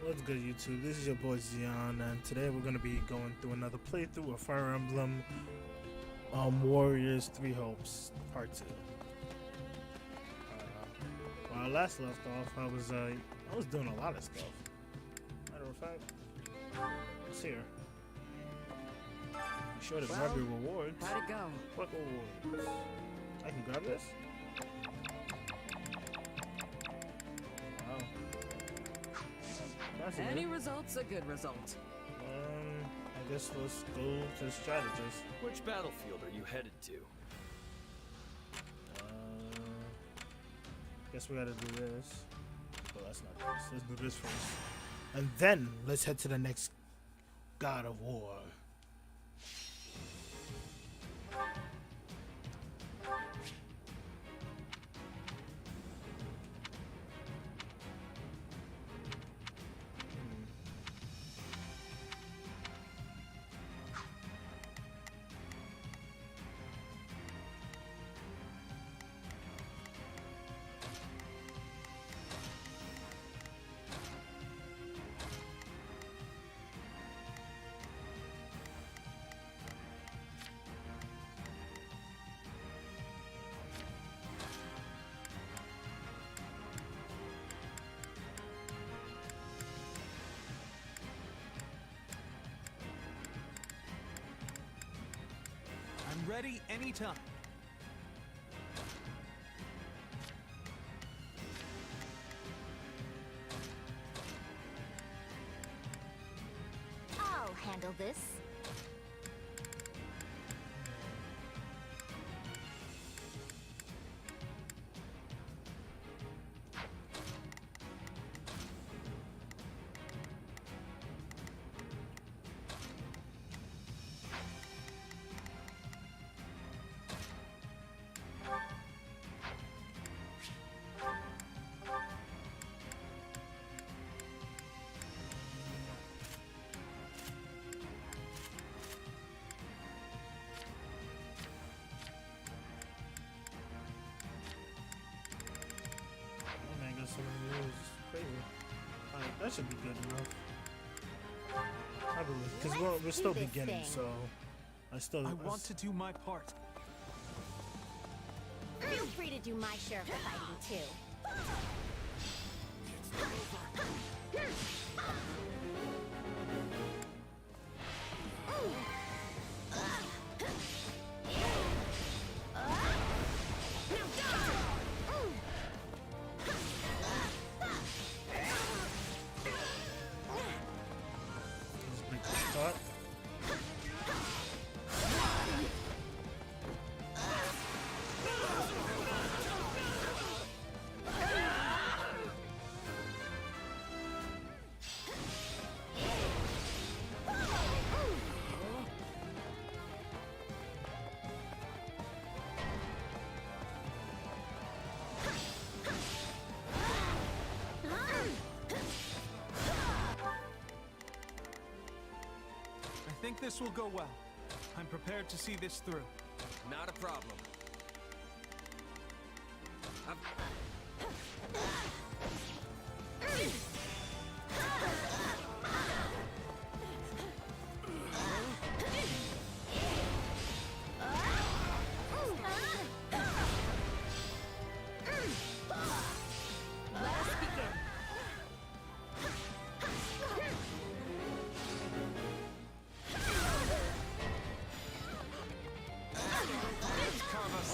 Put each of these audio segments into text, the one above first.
What's good, YouTube? This is your boy Xeon, and today we're gonna be going through another playthrough of Fire Emblem Warriors 3 Hopes Part 2. When I last left off, I was doing a lot of stuff. Matter of fact, it's here. Be sure to grab your rewards. How'd it go? What rewards? I can grab this? Wow. Any result's a good result. I guess let's go to strategist. Which battlefield are you headed to? Guess we gotta do this. Well, that's not this. Let's do this first. And then let's head to the next God of War. I'm ready anytime. I'll handle this. Crazy. Alright, that should be good enough. I believe, because we're still beginning, so I want to do my part. Feel free to do my share of the fighting too. let's make a start. I think this will go well. I'm prepared to see this through. Not a problem.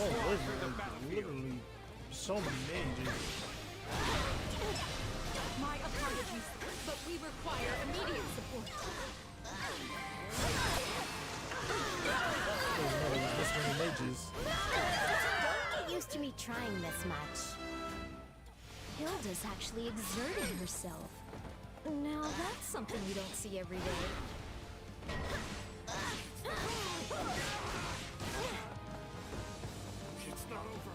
Oh, there's literally so many mages. My apologies, but we require immediate support. There's this many mages. Don't get used to me trying this much. Hilda's actually exerting herself. Now that's something you don't see every day. It's not over.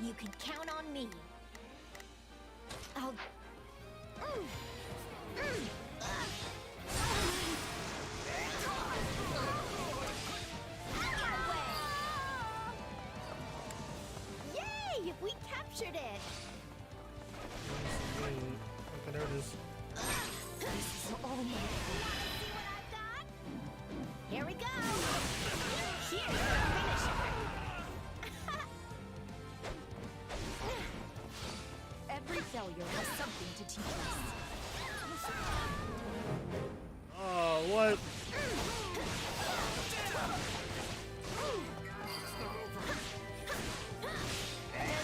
You can count on me. I'll... Yay! We captured it! Okay, there it is. This is all my fault. See what I've got? Here we go! Here's the finisher! Every failure has something to teach us. Oh, what?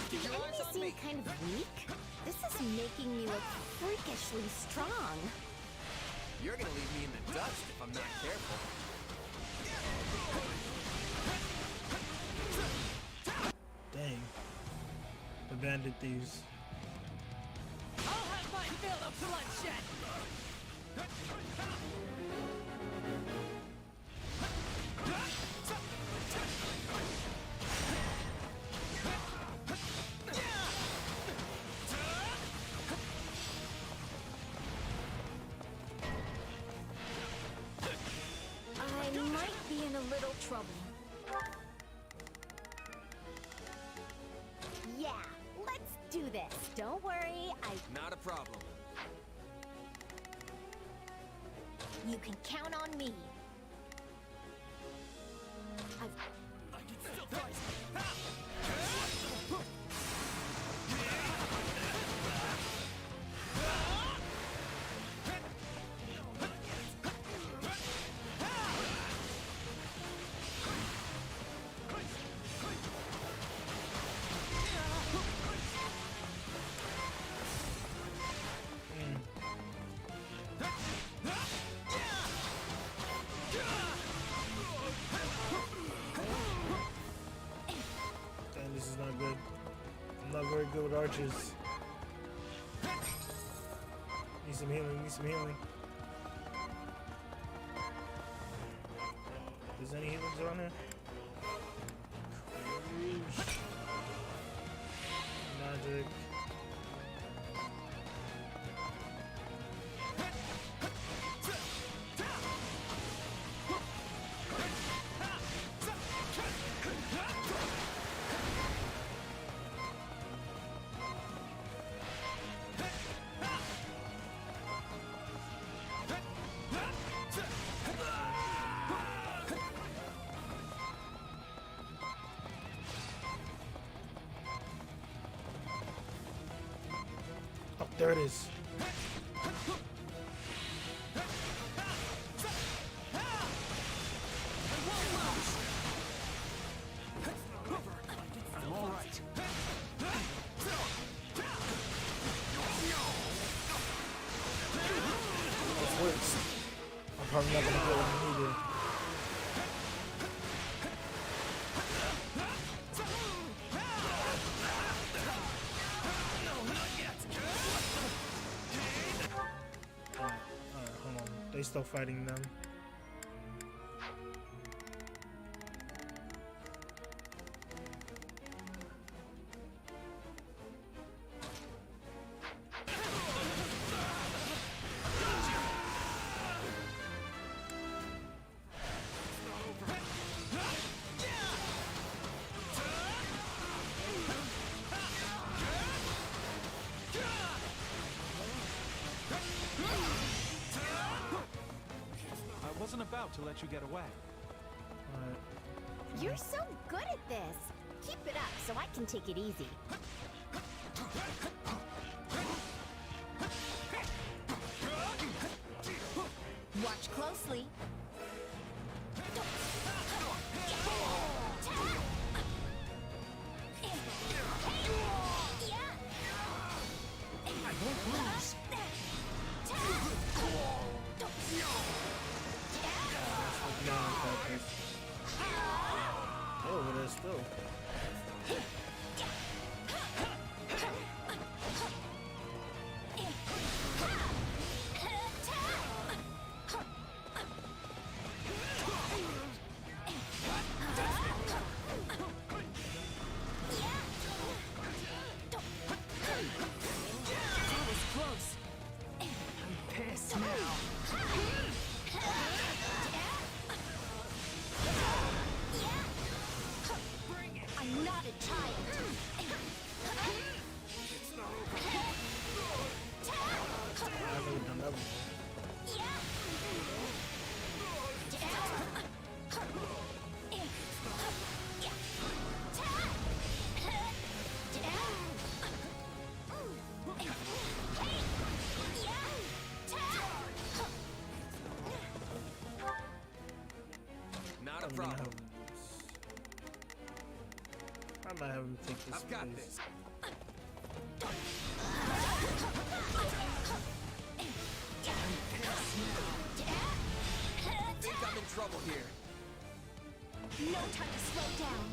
Does the enemy seem kind of weak? This is making me look freakishly strong. You're gonna leave me in the dust if I'm not careful. Dang. The bandit thieves. I'll have my fill of bloodshed. I might be in a little trouble. Yeah, let's do this. Don't worry, Not a problem. you can count on me. I can still fight. Damn, this is not good. I'm not very good with archers. Need some healing, need some healing. Is any healings on there? Magic. Oh, there it is. I'm all right. This works. I'm probably not gonna get what I needed. Alright, hold on. They still fighting them. I wasn't about to let you get away. Alright. You're so good at this. Keep it up so I can take it easy. Watch closely. I won't lose. Oh, but it's still. me take this. I've got please. this. I think I'm in trouble here. No time to slow down.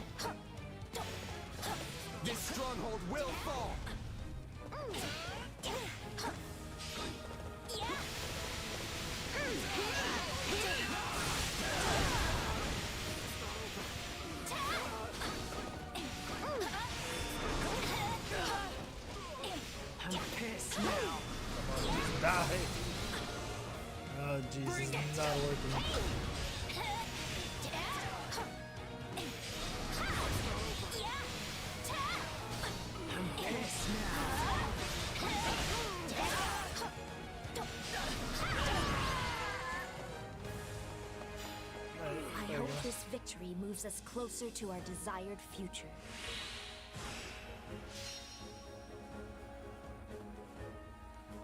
This stronghold will fall. I'm pissed now. Die. Oh Jesus, it's not working. I hope this victory moves us closer to our desired future.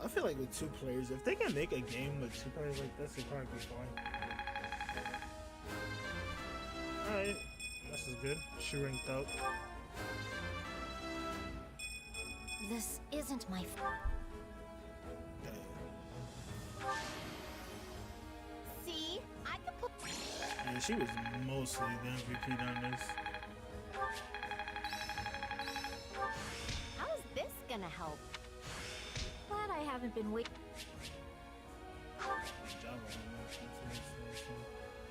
I feel like with 2 players, if they can make a game with 2 players like this, it'd probably be fine. Alright, this is good. She ranked out. This isn't my See? I can put Yeah, she was mostly the MVP on this. How is this gonna help? Glad I haven't been waiting. Good job on this.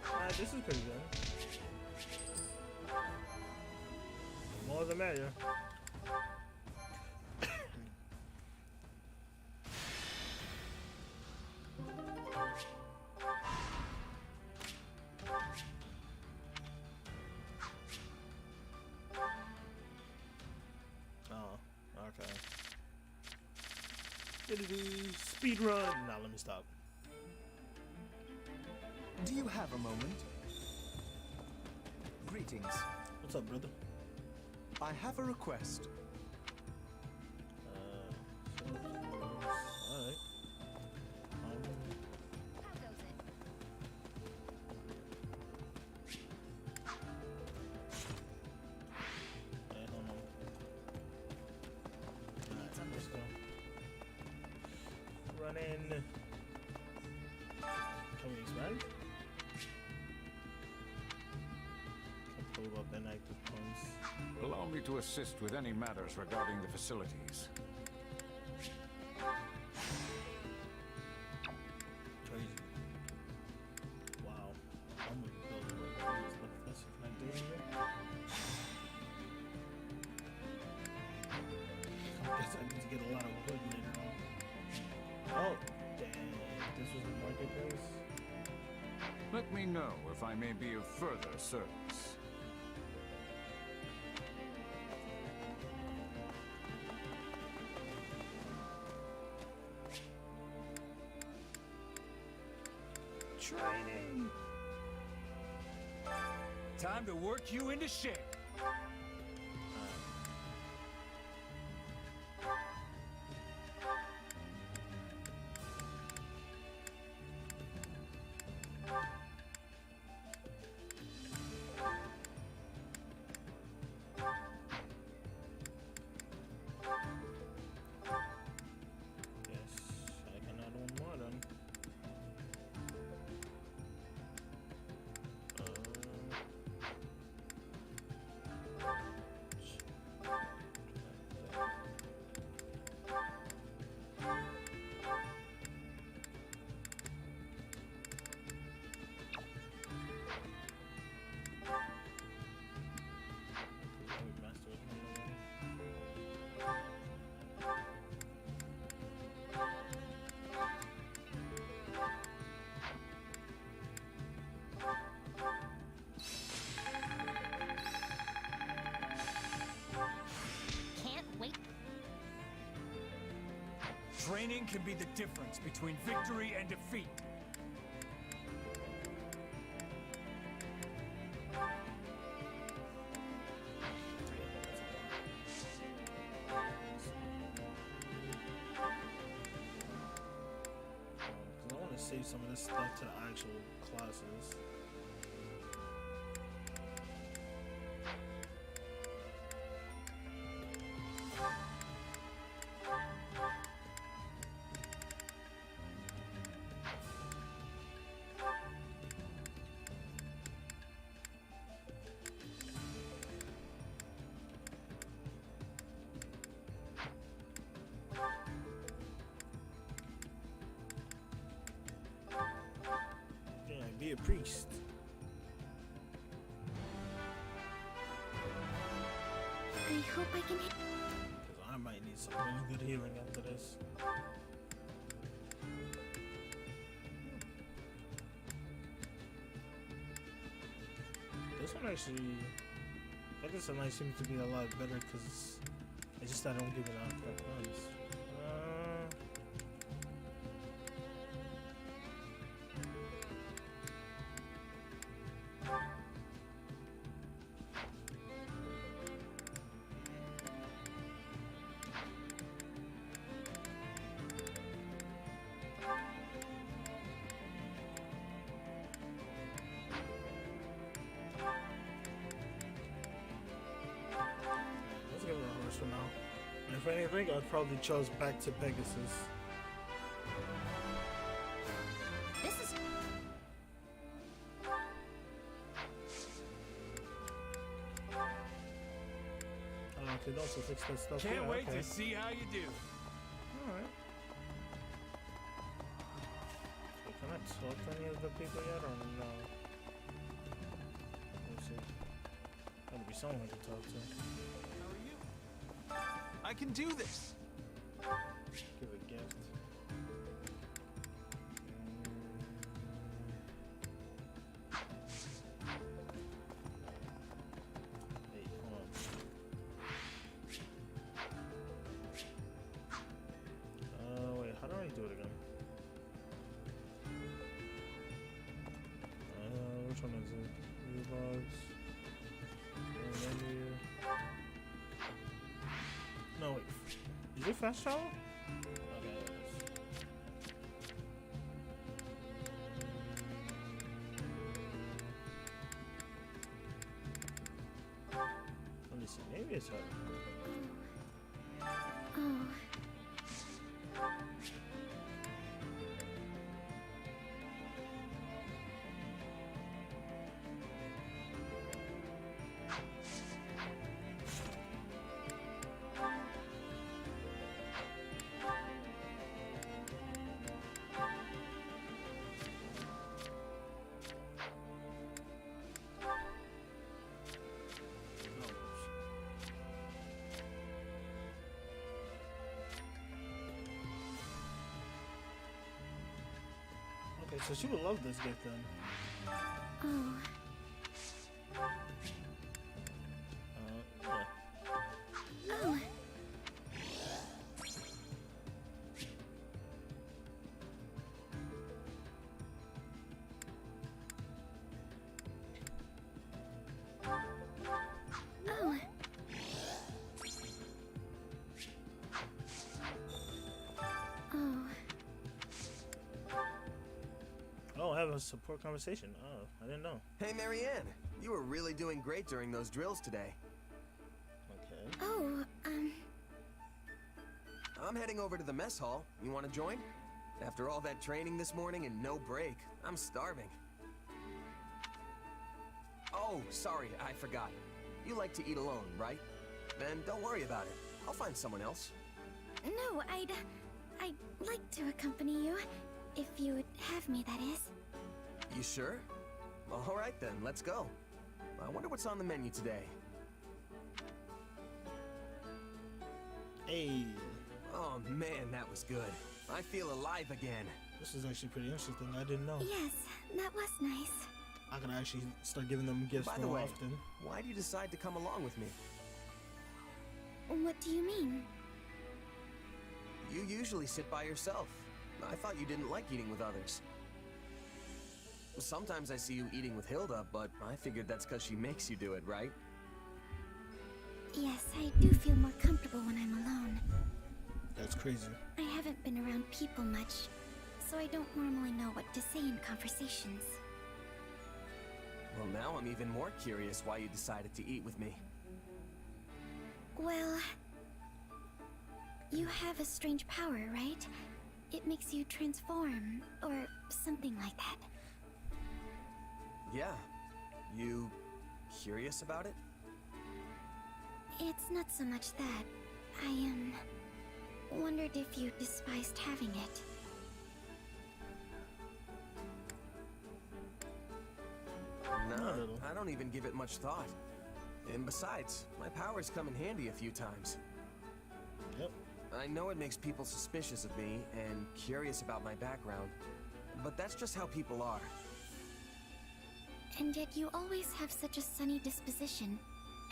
Alright, this is pretty good. More the merrier. Oh, okay. Speed run. Now let me stop. Do you have a moment? Greetings. What's up, brother? I have a request. Alright. How goes it? Hey, hold on. Alright, let's go. Run in. Can we expand? Can pull up inactive points. Allow me to assist with any matters regarding the facilities. Crazy. Wow. I'm gonna build a little bit. Let's see, can I do it here? I guess I need to get a lot of wood later on. Oh, damn. This was the marketplace. Let me know if I may be of further service. Training. Time to work you into shape. Yes, I can add one more then. Can't wait. Training can be the difference between victory and defeat. I want to save some of this stuff to the actual classes. priest. I hope I can. Because I might need some really good healing after this. This one actually, I guess the night seems to be a lot better because it's just that I don't give it out that once. Let's give it a horse for now. And if anything, I'd probably chose back to Pegasus. This is. Okay, don't also fix that stuff. Can't Yeah, wait okay. to see how you do. Alright. So can I talk to any of the people yet or no? Let's see. Gotta be someone I can talk to. How are you? I can do this. Give a gift. Hey, hold on. Wait, how do I do it again? Which one is it? Reloads. Menu. No, wait. Is it fast travel? Okay, it is. Let me see. Maybe it's harder. Oh. Okay, so she would love this gift then. Oh. Yeah. Oh. Oh. Oh. Oh, have a support conversation. Oh, I didn't know. Hey, Marianne, you were really doing great during those drills today. Okay. Oh, I'm heading over to the mess hall. You want to join? After all that training this morning and no break, I'm starving. Oh, sorry, I forgot. You like to eat alone, right? Then don't worry about it. I'll find someone else. no, I'd like to accompany you. If you would have me, that is. You sure? All right then, let's go. I wonder what's on the menu today. Hey, Oh man, that was good. I feel alive again. this is actually pretty interesting. I didn't know. Yes, that was nice. I can actually start giving them gifts By the more way, often. why do you decide to come along with me? What do you mean? You usually sit by yourself. I thought you didn't like eating with others. Sometimes I see you eating with Hilda, but I figured that's because she makes you do it, right? Yes, I do feel more comfortable when I'm alone. That's crazy. I haven't been around people much, so I don't normally know what to say in conversations. Well, now I'm even more curious why you decided to eat with me. Well, you have a strange power, right? It makes you transform, or something like that. Yeah. You curious about it? It's not so much that. I, wondered if you despised having it. No, I don't even give it much thought. And besides, my powers come in handy a few times. Yep. I know it makes people suspicious of me and curious about my background, but that's just how people are. And yet you always have such a sunny disposition,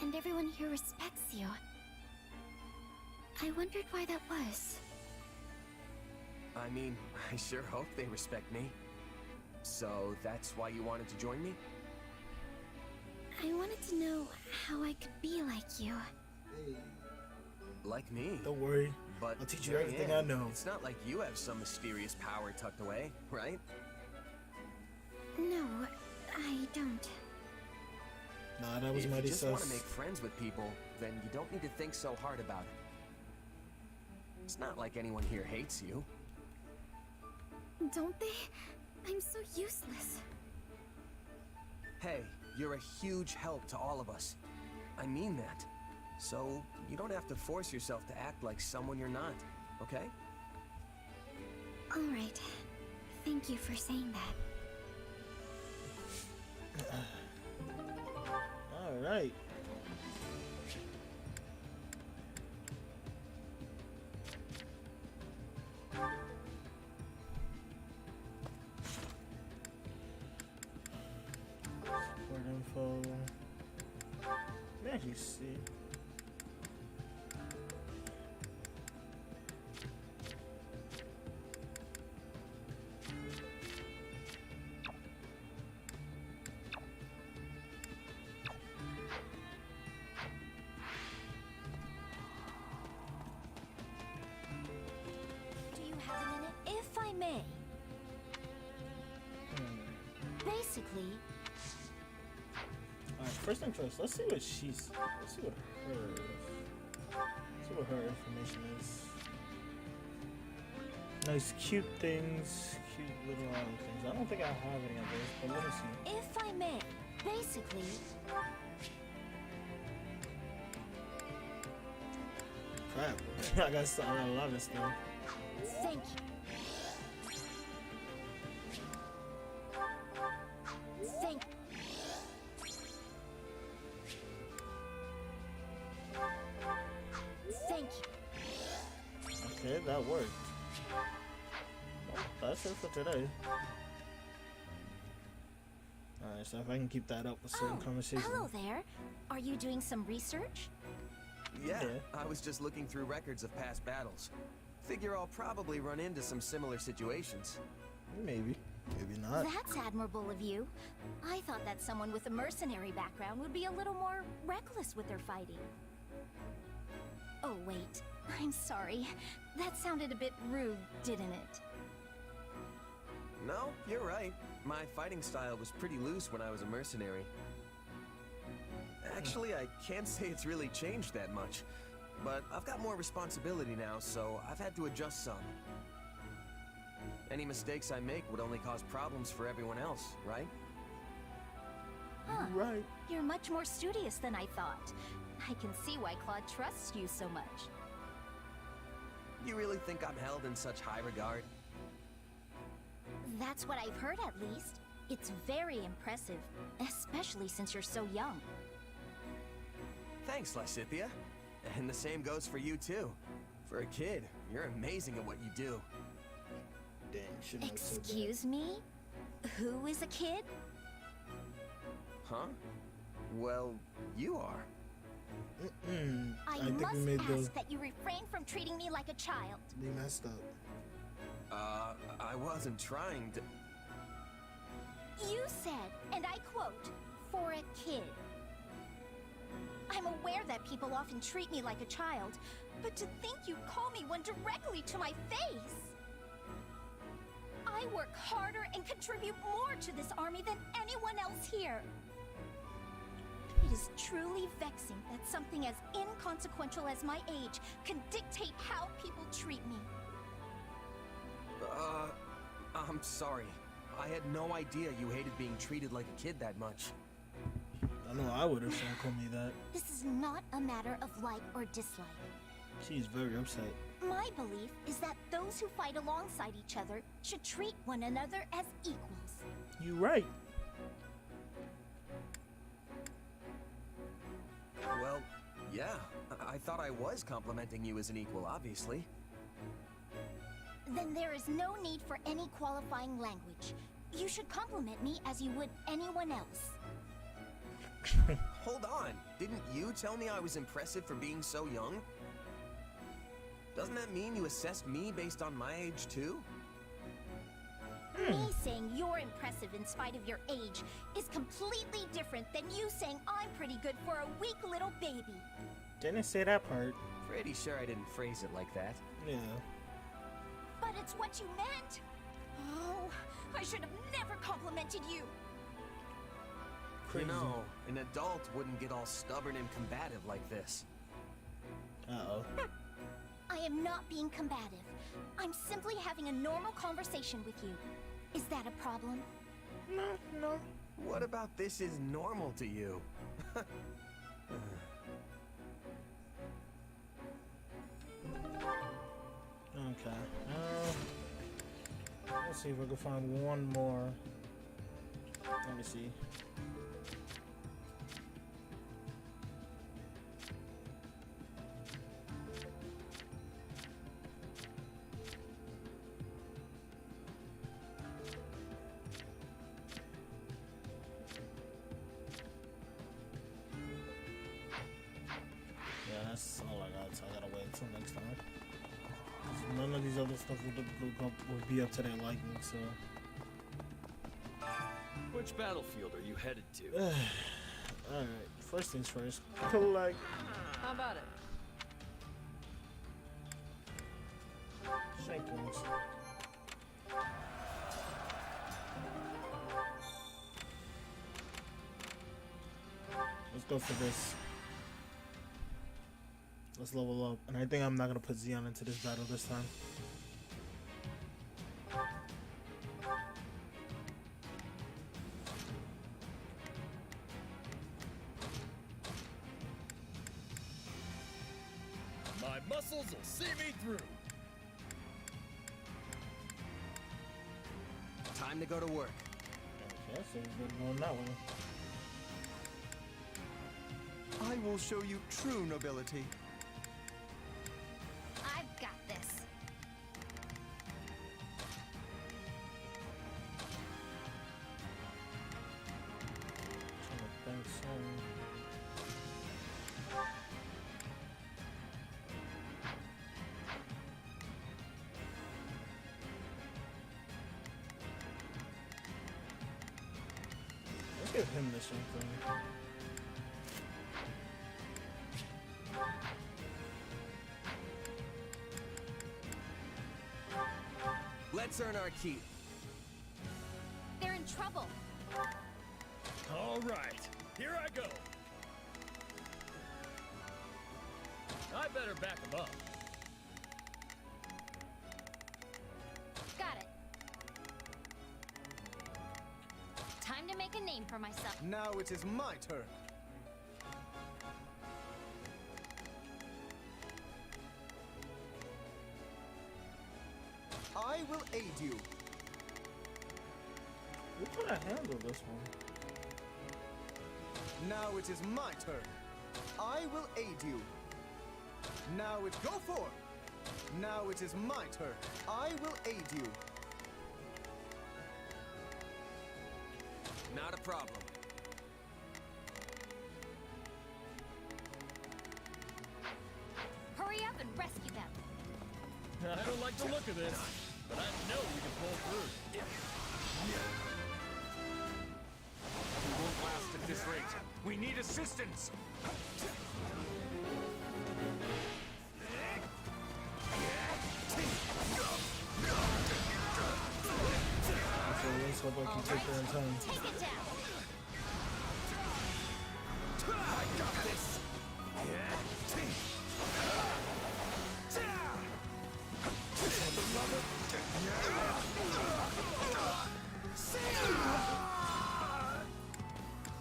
and everyone here respects you. I wondered why that was. I mean, I sure hope they respect me. So that's why you wanted to join me? I wanted to know how I could be like you. Like me? Don't worry. But I'll teach you there everything am. I know. It's not like you have some mysterious power tucked away, right? No, I don't. Nah, that was If you mighty just sus. want to make friends with people, then you don't need to think so hard about it. It's not like anyone here hates you. Don't they? I'm so useless. Hey, you're a huge help to all of us. I mean that. So, you don't have to force yourself to act like someone you're not, okay? Alright. Thank you for saying that. Alright. Support info. Let me see. Do you have a minute? If I may. Basically, Alright, first thing first, let's see what she's. Let's see what her. See what her information is. Nice, cute things, cute little things. I don't think I have any of those, but let me see. if I may. Basically, Crap, I got a lot of stuff. thank you. Thank Thank you. Okay, that worked. Well, that's it for today. Alright, so if I can keep that up with certain conversation. Hello there. Are you doing some research? Yeah, Yeah. I was just looking through records of past battles. Figure I'll probably run into some similar situations. Maybe, maybe not. That's admirable of you. I thought that someone with a mercenary background would be a little more reckless with their fighting. Oh, wait. I'm sorry. That sounded a bit rude, didn't it? No, you're right. My fighting style was pretty loose when I was a mercenary. Actually, I can't say it's really changed that much. But I've got more responsibility now, so I've had to adjust some. Any mistakes I make would only cause problems for everyone else, right? Huh. Right. You're much more studious than I thought. I can see why Claude trusts you so much. You really think I'm held in such high regard? That's what I've heard, at least. It's very impressive, especially since you're so young. Thanks, Lysithia. And the same goes for you, too. For a kid, you're amazing at what you do. Dang, shouldn't have said that. Excuse me? Who is a kid? Huh? Well, you are. I think must we made ask that you refrain from treating me like a child. They messed up. I wasn't trying to... You said, and I quote, for a kid. I'm aware that people often treat me like a child, but to think you'd call me one directly to my face! I work harder and contribute more to this army than anyone else here. It is truly vexing that something as inconsequential as my age can dictate how people treat me. I'm sorry. I had no idea you hated being treated like a kid that much. I know I would have someone called me that. This is not a matter of like or dislike. She's very upset. My belief is that those who fight alongside each other should treat one another as equals. You right. Well, yeah. I thought I was complimenting you as an equal, obviously. Then there is no need for any qualifying language. You should compliment me as you would anyone else. Hold on. Didn't you tell me I was impressive for being so young? Doesn't that mean you assessed me based on my age, too? Me saying you're impressive in spite of your age is completely different than you saying I'm pretty good for a weak little baby. Didn't say that part. Pretty sure I didn't phrase it like that. Yeah. But it's what you meant. Oh, I should have never complimented you. Crazy. You know, an adult wouldn't get all stubborn and combative like this. Uh-oh. I am not being combative. I'm simply having a normal conversation with you. Is that a problem? No. What about this is normal to you? Okay. Let's see if we can find one more. Let me see. Yeah, that's all I got, so I gotta wait until next time. 'Cause none of these other stuff would be up to their liking, so. Which battlefield are you headed to? Alright, first things first. Collect. How about it? Shankings. Let's go for this. Let's level up. And I think I'm not gonna put Xeon into this battle this time. My muscles will see me through. Time to go to work. Okay, so we're going that way. I will show you true nobility. I've got this. Trying to think some. Let's give him this one thing. Let's earn our keep. They're in trouble. All right, here I go. I better back him up. Got it. Time to make a name for myself. Now it is my turn. I will aid you. We're gonna handle this one. Now it is my turn. I will aid you. Now it go for. Now it is my turn. I will aid you. Not a problem. Hurry up and rescue them. I don't like the look of this, but I know we can pull through. We won't last at this rate. We need assistance. So let's hope I can take her in time. Take it down. I got this.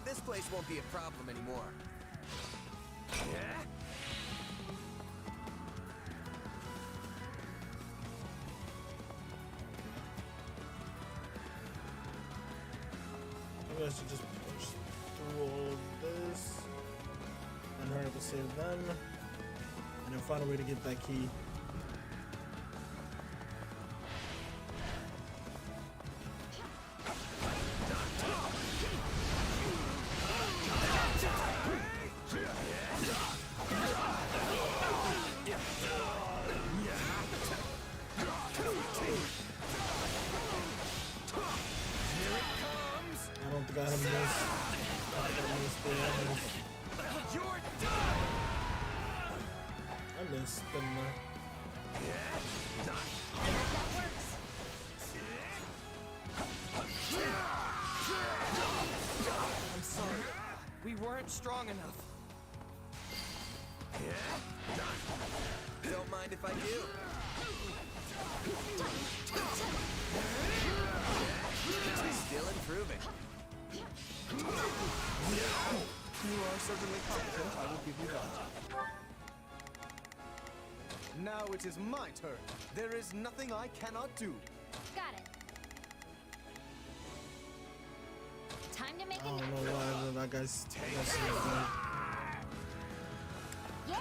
This place won't be a problem anymore. Maybe I should just push through all of this and hurry have to save them. And then find a way to get that key. I don't think I have this. I missed, didn't I? That works. I'm sorry. We weren't strong enough. Don't mind if I do. Still improving. You are certainly competent, I will give you that. Now it is my turn. There is nothing I cannot do. Got it. Time to make I don't know why that guy's Yeah.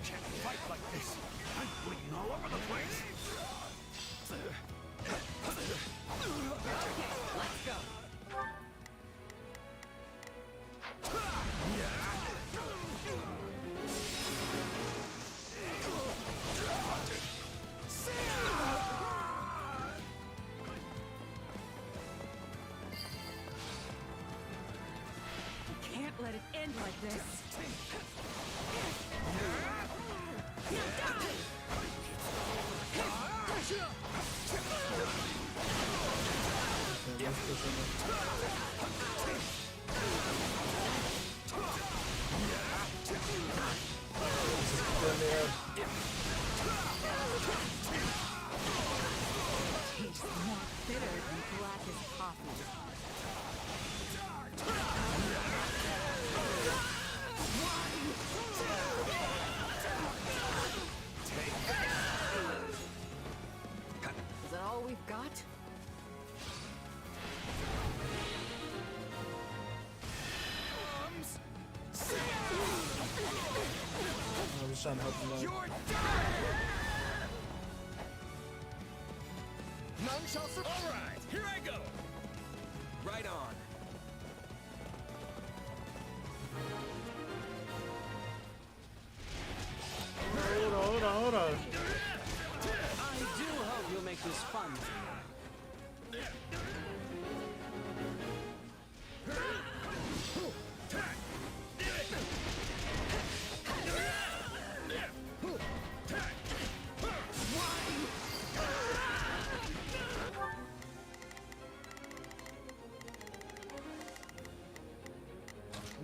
Can't fight like this. I'm bleeding all over the place. Let's go. You can't let it end like this. Tastes more bitter than black as coffee. Is that all we've got? I was trying to help him out. None shall survive. All right, here I go. Right on. Hold on. I do hope you'll make this fun.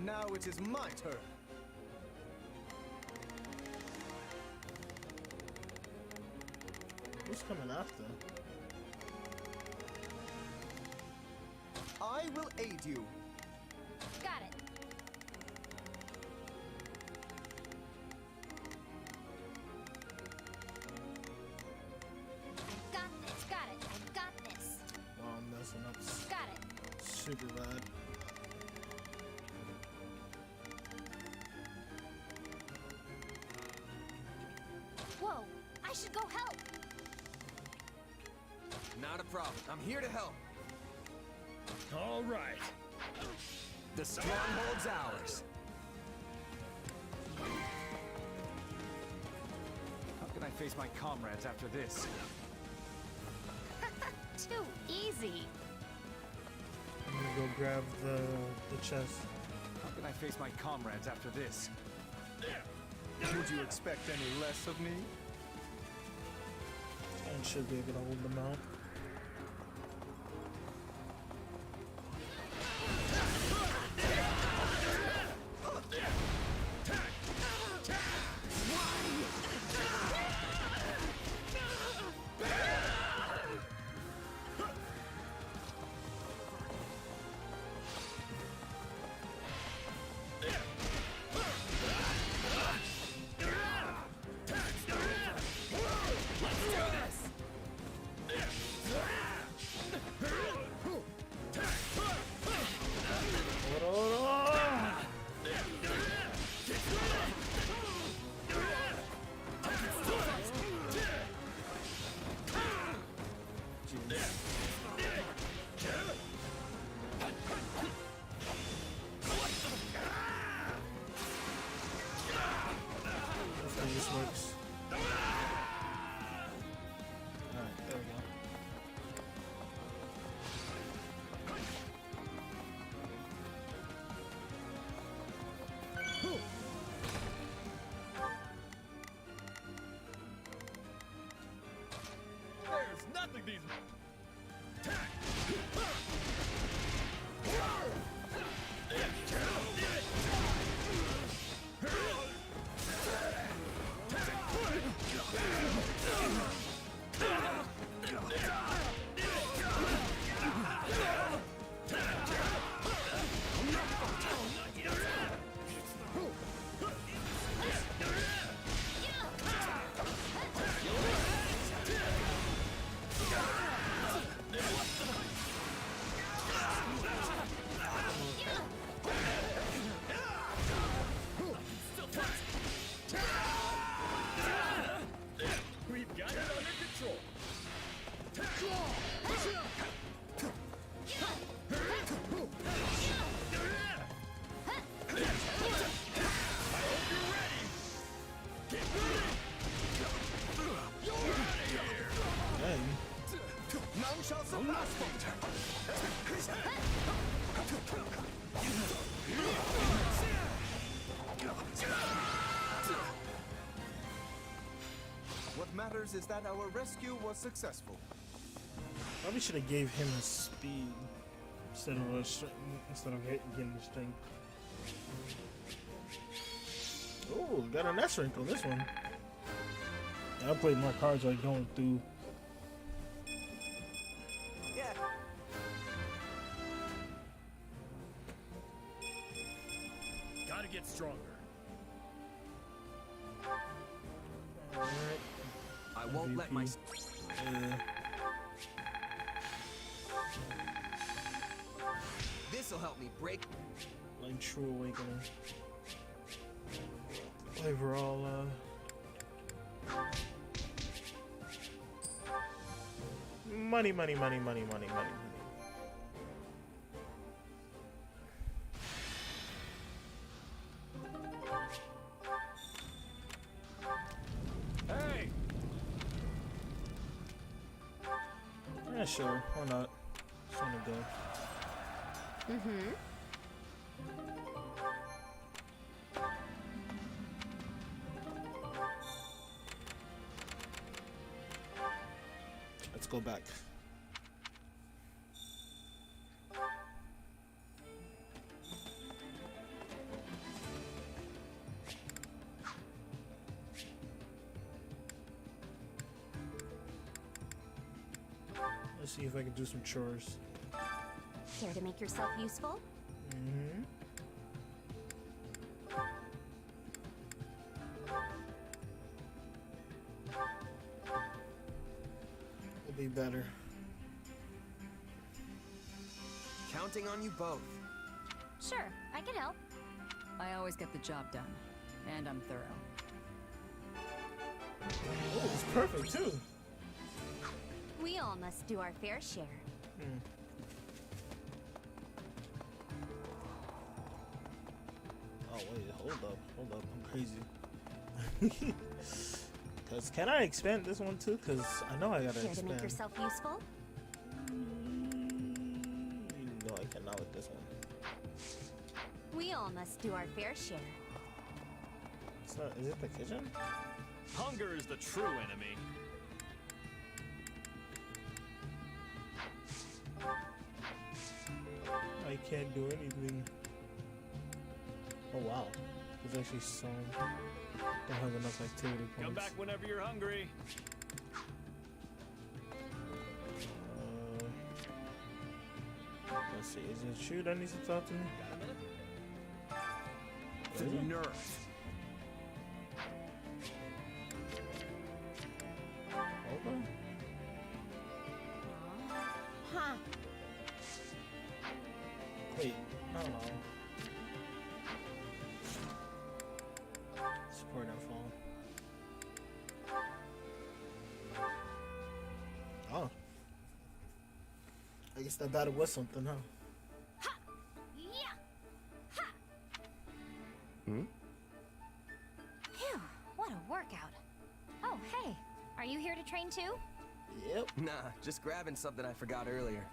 Now it is my turn. Who's coming after? I will aid you. Got it. I got this. Got it. I got this. Wow, I'm messing up Got it. super bad. Whoa. I should go help. Not a problem. I'm here to help. All right. The stronghold's ours. How can I face my comrades after this? Too easy. I'm gonna go grab the chest. How can I face my comrades after this? Would you expect any less of me? And should be able to hold them out. news is that our rescue was successful. Probably should have gave him his speed instead of getting the strength. Oh, got an S rank on this one. Yeah, I played more cards like going through. Yeah. Gotta get stronger. Alright. I won't let my... This'll help me break... Like True Awakening. Overall, money. Hey! Yeah, sure. Why not? Just wanna go. Mm-hmm. Let's go back. Let's see if I can do some chores. Care to make yourself useful? Mm-hmm. Will be better. Counting on you both. Sure, I can help. I always get the job done, and I'm thorough. Oh, it's perfect too. We all must do our fair share. Oh wait, hold up, I'm crazy. Cause can I expand this one too? Cause I know I gotta Care to expand. make yourself useful? No, I cannot with this one. We all must do our fair share. It's not, is it the kitchen? Hunger is the true enemy. I can't do anything. Oh wow, there's actually some. Don't have enough activity points. Come back whenever you're hungry. Let's see, is it Shoot that needs to talk to me? The nerve. Hold on. Huh. Wait, I don't know. Support and fall. Oh. I guess that battle was something, huh? Ha! Yeah! Ha! Hmm? Phew, what a workout. Oh, hey. Are you here to train too? Yep. Nah, just grabbing something I forgot earlier.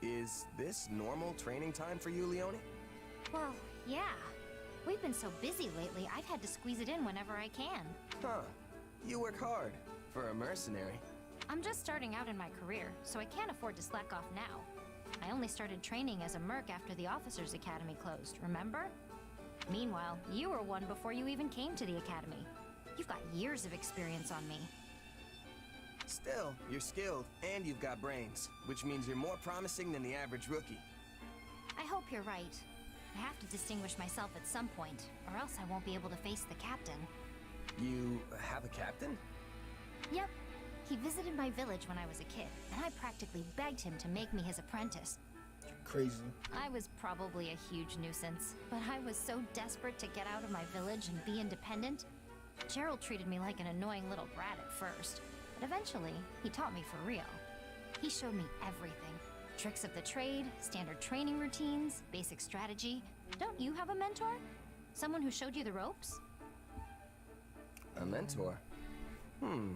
Is this normal training time for you, Leone? Well, yeah. We've been so busy lately, I've had to squeeze it in whenever I can. Huh. You work hard. For a mercenary. I'm just starting out in my career, so I can't afford to slack off now. I only started training as a merc after the Officers Academy closed, remember? Meanwhile, you were one before you even came to the Academy. You've got years of experience on me. Still, you're skilled, and you've got brains, which means you're more promising than the average rookie. I hope you're right. I have to distinguish myself at some point, or else I won't be able to face the captain. You have a captain? Yep. He visited my village when I was a kid, and I practically begged him to make me his apprentice. Crazy. I was probably a huge nuisance, but I was so desperate to get out of my village and be independent. Gerald treated me like an annoying little brat at first, but eventually, he taught me for real. He showed me everything. Tricks of the trade, standard training routines, basic strategy. Don't you have a mentor? Someone who showed you the ropes? A mentor? Hmm.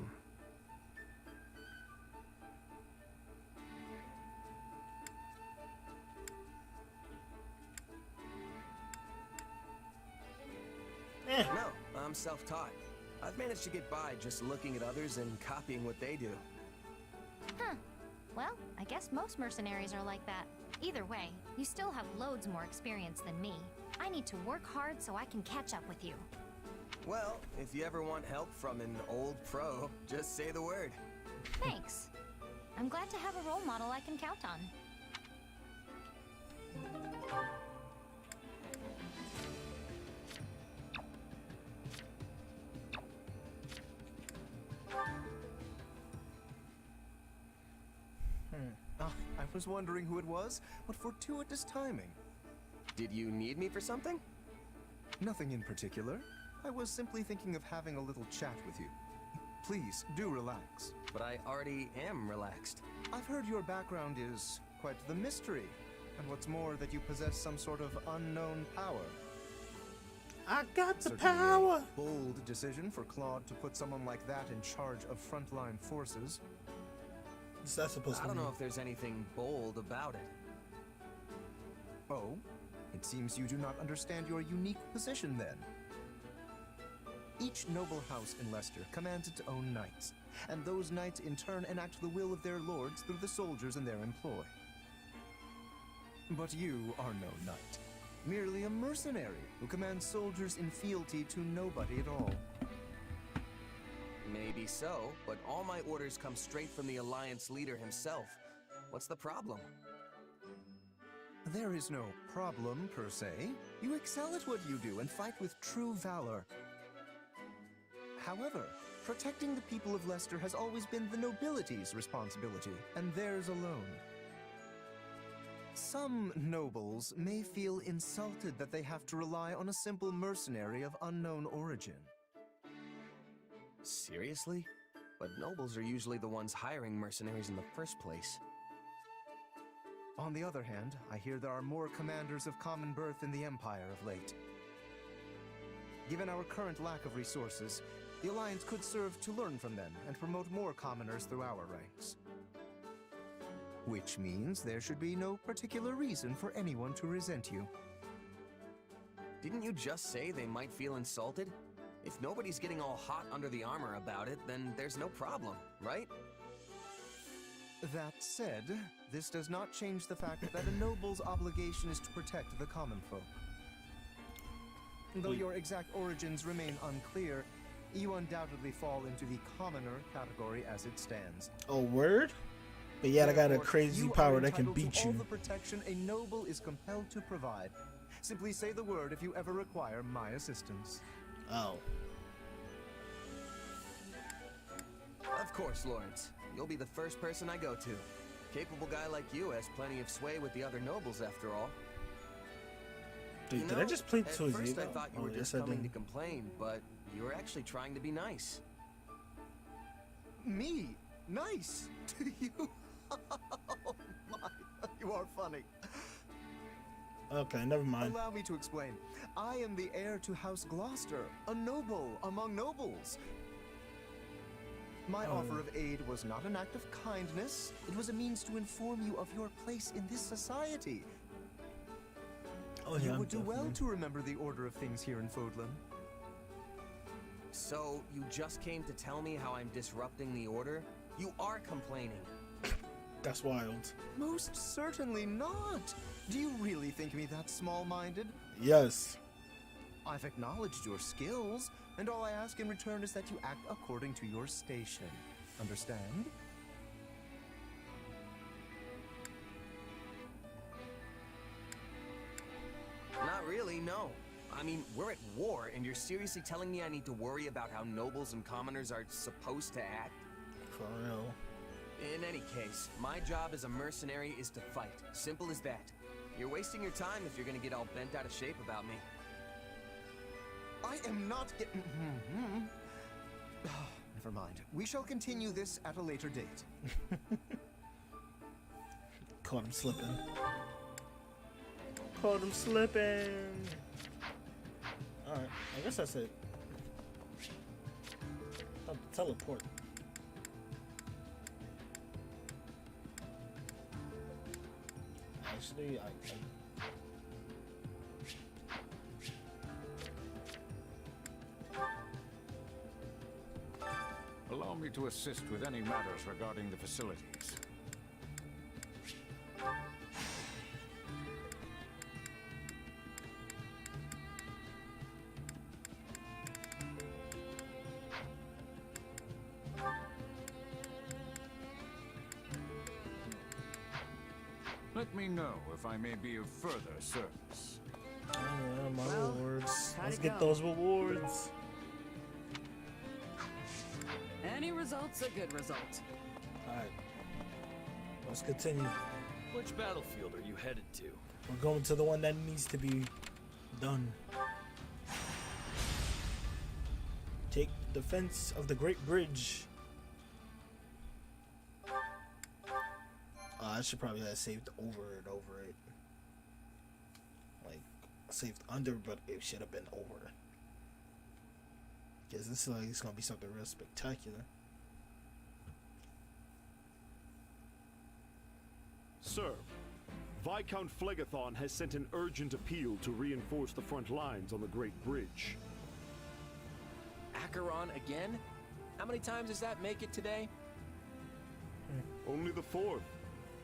Eh. No, I'm self-taught. I've managed to get by just looking at others and copying what they do. Huh. Well, I guess most mercenaries are like that. Either way, you still have loads more experience than me. I need to work hard so I can catch up with you. Well, if you ever want help from an old pro, just say the word. Thanks. I'm glad to have a role model I can count on. I was wondering who it was. What fortuitous timing. Did you need me for something? Nothing in particular. I was simply thinking of having a little chat with you. Please, do relax. But I already am relaxed. I've heard your background is quite the mystery. And what's more, that you possess some sort of unknown power. I got the Certainly power. a bold decision for Claude to put someone like that in charge of frontline forces. What's that supposed to I don't mean? know if there's anything bold about it. Oh? It seems you do not understand your unique position then. Each noble house in Leicester commands its own knights, and those knights in turn enact the will of their lords through the soldiers in their employ. But you are no knight, merely a mercenary who commands soldiers in fealty to nobody at all. Maybe so, but all my orders come straight from the Alliance leader himself. What's the problem? There is no problem, per se. You excel at what you do and fight with true valor. However, protecting the people of Leicester has always been the nobility's responsibility, and theirs alone. Some nobles may feel insulted that they have to rely on a simple mercenary of unknown origin. Seriously? But nobles are usually the ones hiring mercenaries in the first place. On the other hand, I hear there are more commanders of common birth in the Empire of late. Given our current lack of resources, the Alliance could serve to learn from them and promote more commoners through our ranks. Which means there should be no particular reason for anyone to resent you. Didn't you just say they might feel insulted? If nobody's getting all hot under the armor about it, then there's no problem, right? That said, this does not change the fact that a noble's obligation is to protect the common folk. Though your exact origins remain unclear, you undoubtedly fall into the commoner category as it stands. Oh, word? But yet I got a Therefore, crazy you are power that can entitled to beat all you. the protection a noble is compelled to provide. Simply say the word if you ever require my assistance. Oh. Of course, Lawrence. You'll be the first person I go to. Capable guy like you has plenty of sway with the other nobles, after all. Dude, You did know, I just play at to first I zero? thought you Oh, were just yes, I coming to did. complain, but you were actually trying to be nice. Me? Nice? To you? Oh my, you are funny. Okay, never mind. Allow me to explain. I am the heir to House Gloucester, a noble among nobles. My offer of aid was not an act of kindness. It was a means to inform you of your place in this society. Oh, yeah, You I'm would do well definitely- to remember the order of things here in Fodlan. So, you just came to tell me how I'm disrupting the order? You are complaining. That's wild. Most certainly not. Do you really think me that small-minded? Yes. I've acknowledged your skills, and all I ask in return is that you act according to your station. Understand? Not really, no. I mean, we're at war, and you're seriously telling me I need to worry about how nobles and commoners are supposed to act? For real. In any case, my job as a mercenary is to fight. Simple as that. You're wasting your time if you're gonna get all bent out of shape about me. I am not getting... Never mind. We shall continue this at a later date. Caught him slipping. Caught him slipping. Alright, I guess that's it. I'll teleport. Actually, me to assist with any matters regarding the facilities. Let me know if I may be of further service. Oh, yeah, my Well, rewards. how'd Let's it get go? those rewards. Any result's a good result. Alright. Let's continue. Which battlefield are you headed to? We're going to the one that needs to be done. Take defense of the Great Bridge. I should probably have saved over it. Like, saved under, but it should have been over. Because this is like, it's going to be something real spectacular. Sir, Viscount Phlegathon has sent an urgent appeal to reinforce the front lines on the Great Bridge. Acheron again? How many times does that make it today? Only the fourth.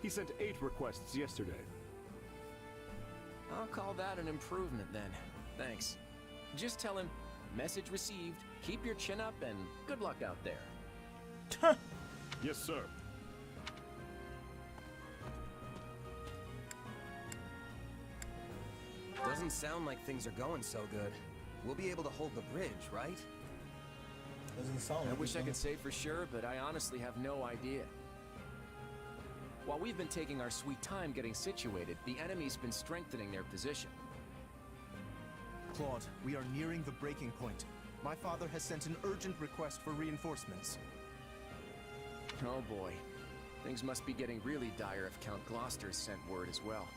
He sent 8 requests yesterday. I'll call that an improvement then. Thanks. Just tell him, message received, keep your chin up, and good luck out there. Yes, sir. Doesn't sound like things are going so good. We'll be able to hold the bridge, right? Doesn't sound I like wish it's I could say for sure, but I honestly have no idea. While we've been taking our sweet time getting situated, the enemy's been strengthening their position. Claude, we are nearing the breaking point. My father has sent an urgent request for reinforcements. Oh boy. Things must be getting really dire if Count Gloucester's sent word as well.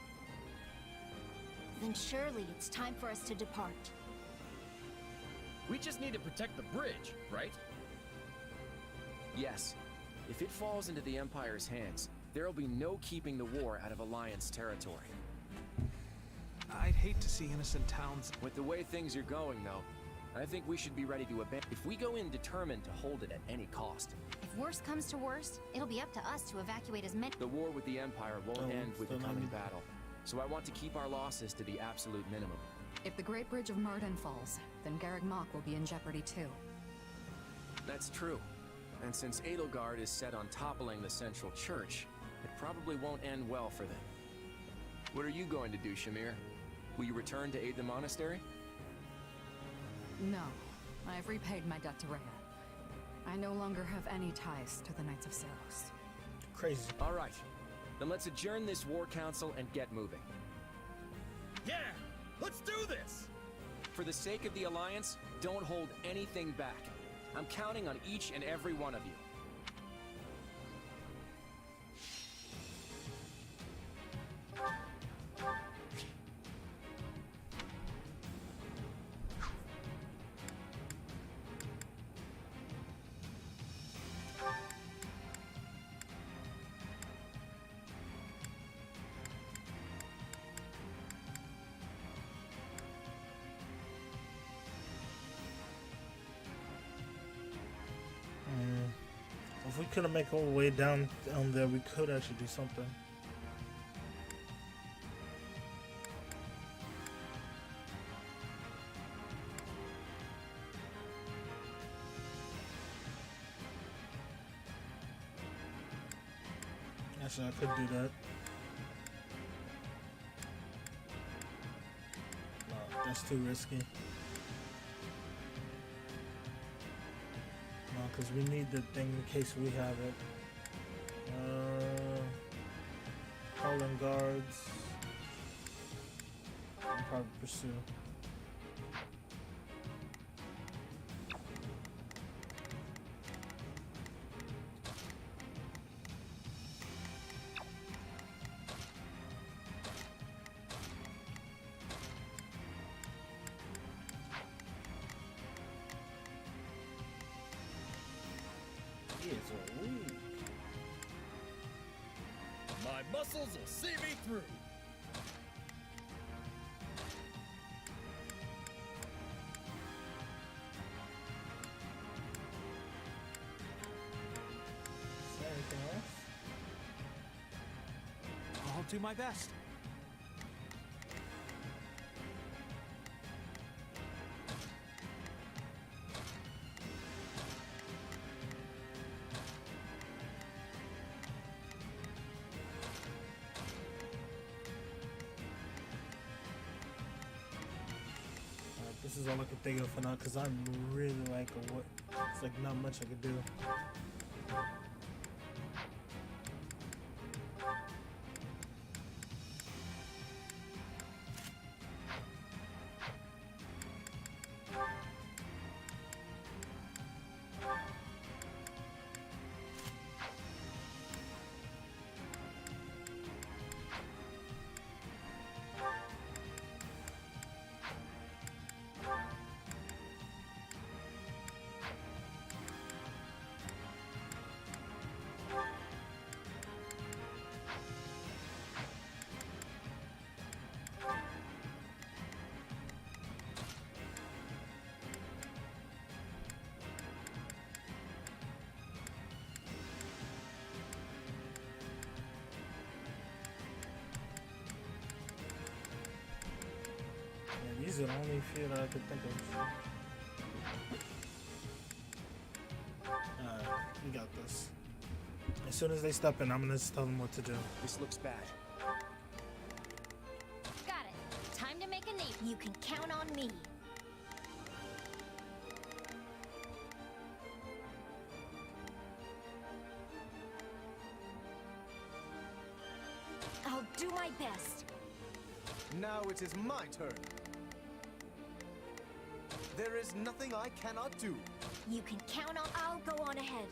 Then surely it's time for us to depart. We just need to protect the bridge, right? Yes. If it falls into the Empire's hands, there'll be no keeping the war out of Alliance territory. I'd hate to see innocent towns. With the way things are going, though, I think we should be ready to abandon. If we go in determined to hold it at any cost, If worst comes to worst, it'll be up to us to evacuate as many. the war with the Empire won't Oh, end with the still coming not- battle. So I want to keep our losses to the absolute minimum. If the Great Bridge of Myrden falls, then Garreg Mach will be in jeopardy too. That's true. And since Edelgard is set on toppling the central church, it probably won't end well for them. What are you going to do, Shamir? Will you return to aid the monastery? No, I've repaid my debt to Rhea. I no longer have any ties to the Knights of Saros. crazy. All right. Then let's adjourn this war council and get moving. Yeah! Let's do this! For the sake of the Alliance, don't hold anything back. I'm counting on each and every one of you. If we couldn't make our way down there, we could actually do something. Actually, I could do that. No, that's too risky. No, because we need the thing in case we have it. Howling guards. I'll probably pursue. My muscles will see me through. I'll do my best. This is all I can think of for now, because I'm really like what? It's like not much I could do. These are the only few that I could think of. We got this. As soon as they step in, I'm gonna just tell them what to do. This looks bad. Got it. Time to make a name. You can count on me. I'll do my best. Now it is my turn. There is nothing I cannot do. You can count on. I'll go on ahead.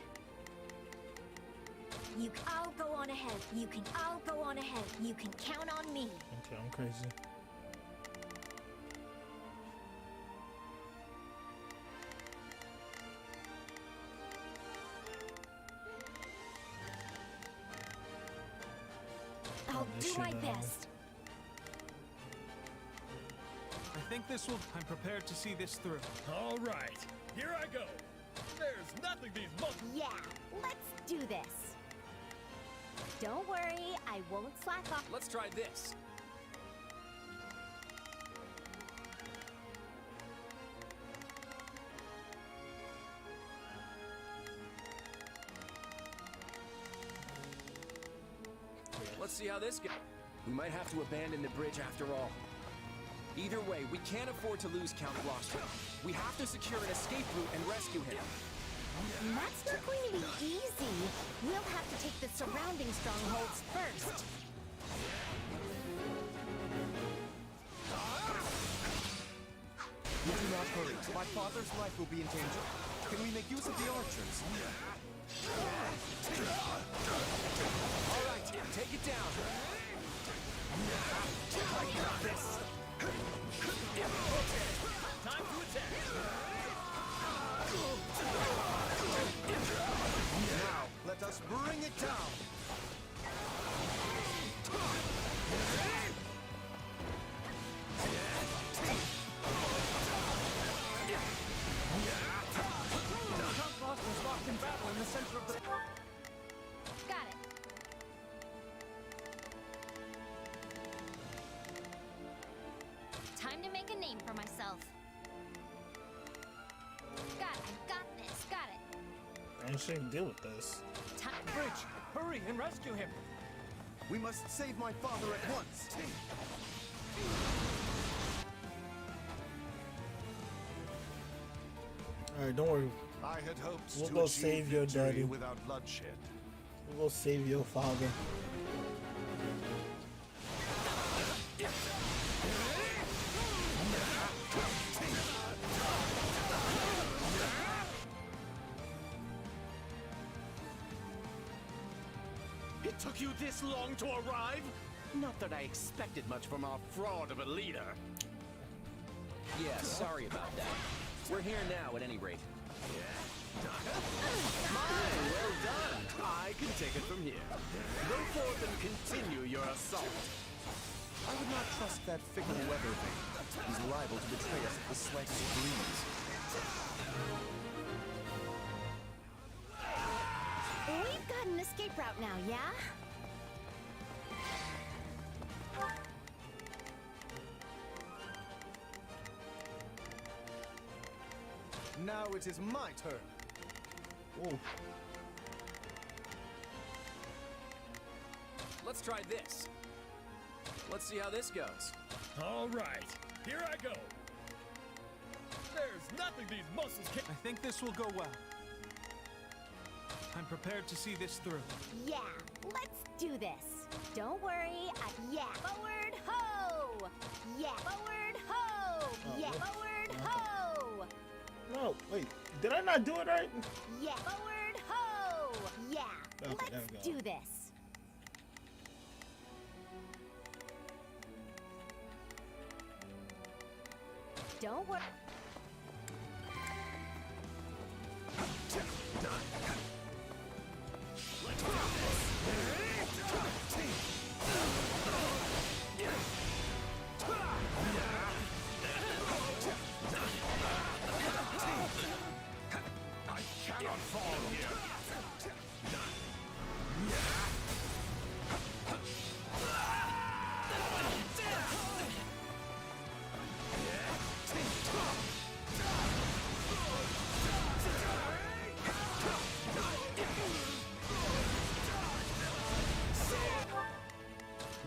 I'll go on ahead. I'll go on ahead. You can count on me. Okay, I'm crazy. I'll do my best. I think this will... I'm prepared to see this through. All right, here I go. There's nothing these monkeys... Yeah, let's do this. Don't worry, I won't slack off. Let's try this. Let's see how this goes. We might have to abandon the bridge after all. Either way, we can't afford to lose Count Blostrom. We have to secure an escape route and rescue him. That's not going to be easy. We'll have to take the surrounding strongholds first. You do not hurry. My father's life will be in danger. Can we make use of the archers? All right, take it down. I got this. Time to attack. Now, let us bring it down. Count Blostom's locked in battle in the center of the... Got it. Time to make a name for myself. Got it. Got this. Got it. I shouldn't deal with this. Time. Bridge, hurry and rescue him. We must save my father at once. Alright, don't worry. I had hoped We'll to go achieve save your victory daddy. without bloodshed. We'll go save your father. It took you this long to arrive? Not that I expected much from our fraud of a leader. Yeah, sorry about that. We're here now, at any rate. Well done. I can take it from here. Go forth and continue your assault. I would not trust that fickle weather vane. He's liable to betray us at the slightest breeze. We've got an escape route now, yeah? Now it is my turn. Oh. Let's try this. Let's see how this goes. All right, here I go. There's nothing these muscles can't. I think this will go well. I'm prepared to see this through. Yeah, let's do this. Don't worry, yeah, forward ho! Yeah, forward ho! Yeah, forward ho! No, wait. Did I not do it right? Yeah, forward ho! Yeah, Okay, there let's we go. do this. Don't worry.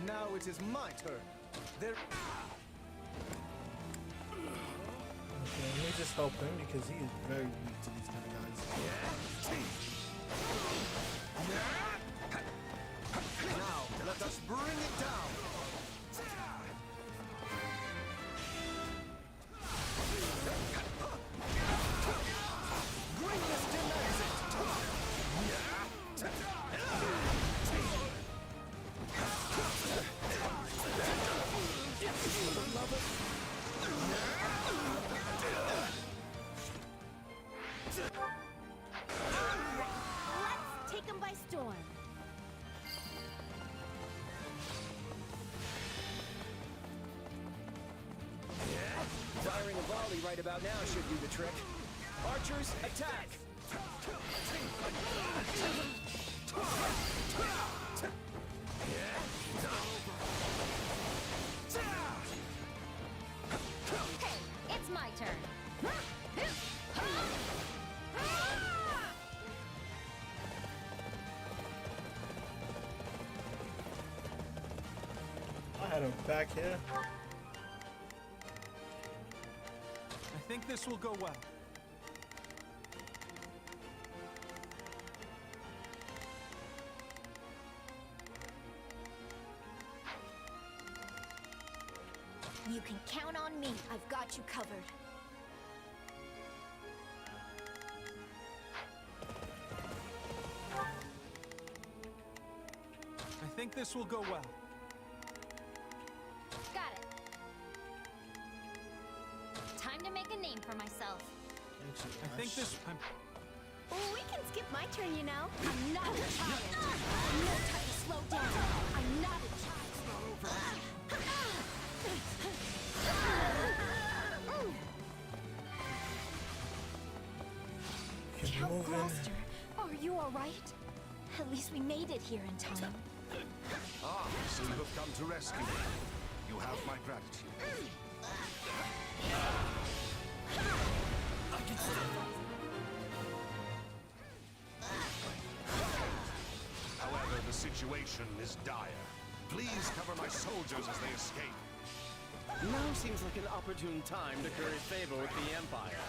Now it is my turn. There. Okay, let me just help him because he is very weak to these kind of guys. Now, let us bring it down. Greatness demands it. Let's take them by storm. Firing a volley right about now should do the trick. Archers, attack! Hey, it's my turn. I had him back here. I think this will go well. You can count on me. I've got you covered. I think this will go well. Got it. Time to make a name for myself. I think this. We can skip my turn, you know. I'm not a child. No time to slow down. I'm not a child. Count Gloucester, are you all right? At least we made it here in time. Ah, so you have come to rescue me. You have my gratitude. However, the situation is dire. Please cover my soldiers as they escape. Now seems like an opportune time to curry favor with the Empire.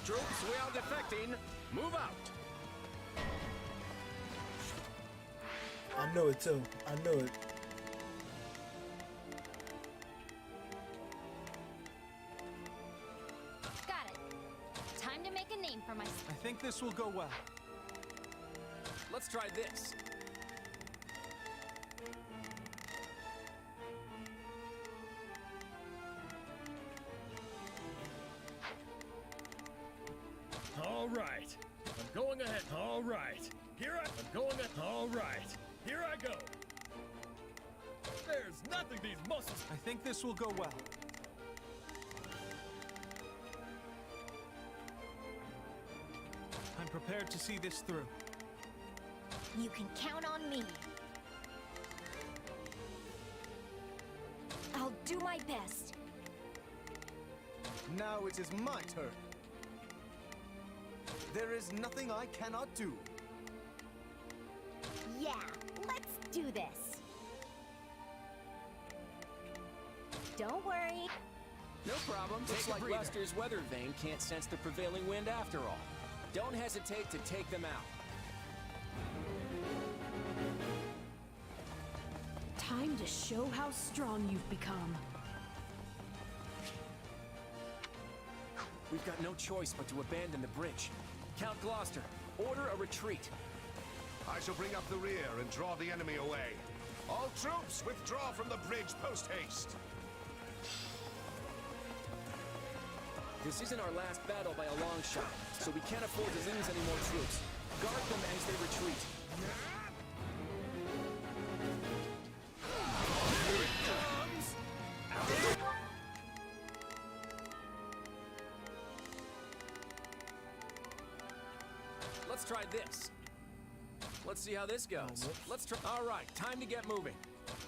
Troops, we are defecting. Move out. I knew it too. I knew it. Got it. Time to make a name for myself. I think this will go well. Let's try this. All right, I'm going ahead. All right, I'm going ahead. All right, here I go. There's nothing these muscles. I think this will go well. I'm prepared to see this through. You can count on me. I'll do my best. Now it is my turn. There is nothing I cannot do. Yeah, let's do this. Don't worry. No problem. Looks like Lester's weather vane can't sense the prevailing wind after all. Don't hesitate to take them out. Time to show how strong you've become. We've got no choice but to abandon the bridge. Count Gloucester, order a retreat. I shall bring up the rear and draw the enemy away. All troops, withdraw from the bridge post-haste. This isn't our last battle by a long shot, so we can't afford to lose any more troops. Guard them as they retreat. Here it comes! Let's try this. Let's see how this goes. Let's try. All right, time to get moving.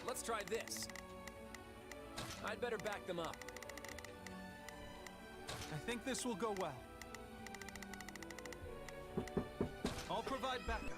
Let's try this. I'd better back them up. I think this will go well. I'll provide backup.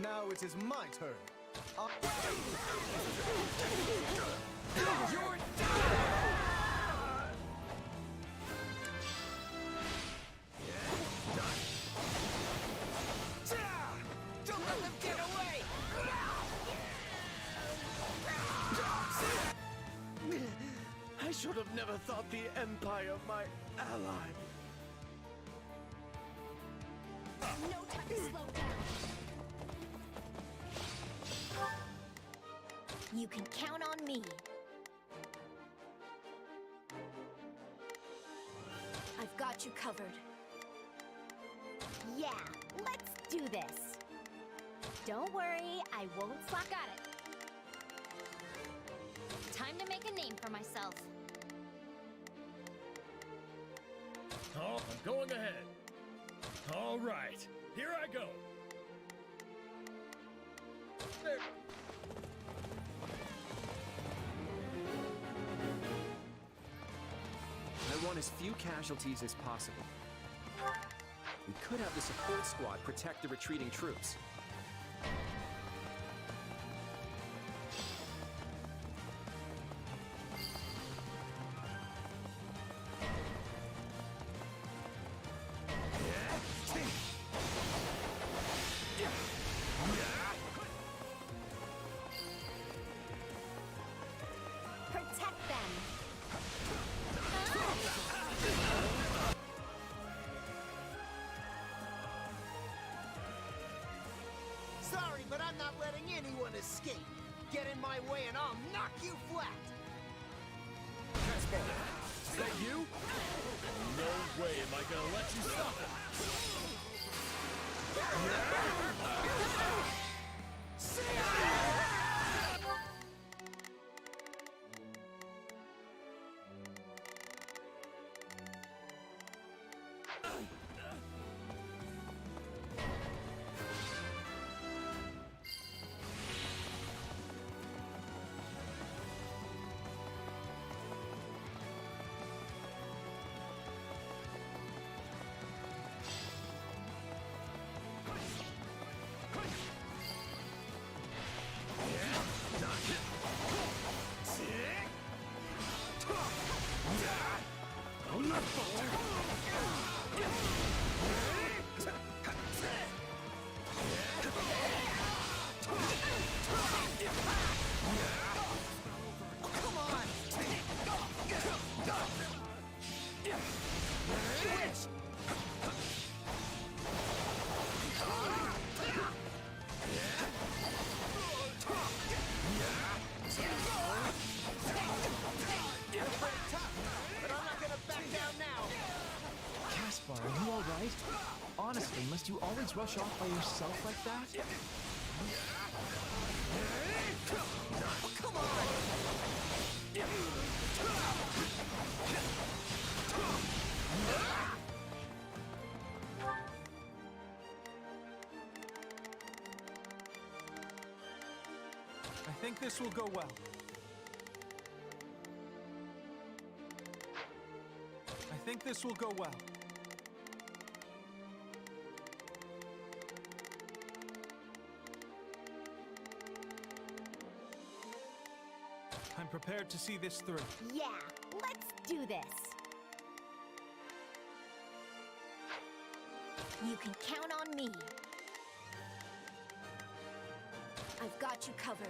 Now it is my turn. You're Don't let them get away! I should have never thought the Empire my ally. No time to slow down. You can count on me. I've got you covered. Yeah, let's do this. Don't worry, I won't slack at it. Time to make a name for myself. Oh, I'm going ahead. All right, here I go. There. I want as few casualties as possible. We could have the support squad protect the retreating troops. Protect them. Sorry, but I'm not letting anyone escape. Get in my way and I'll knock you flat. Is that you? No way am I gonna let you stop it. honestly, must you always rush off by yourself like that? Oh, come on! I think this will go well. I think this will go well. I'm prepared to see this through. Yeah, let's do this. You can count on me. I've got you covered.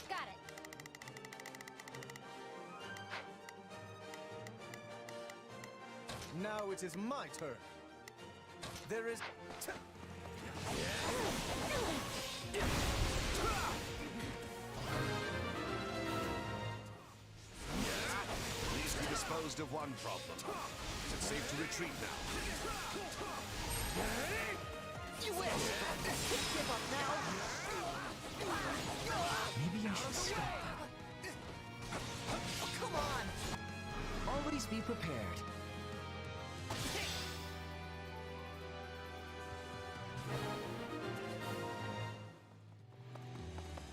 Got it. Now it is my turn. There is... At least we disposed of one problem. Is it safe to retreat now? You wish! Give up now! Maybe I should stop. Come on! Always be prepared.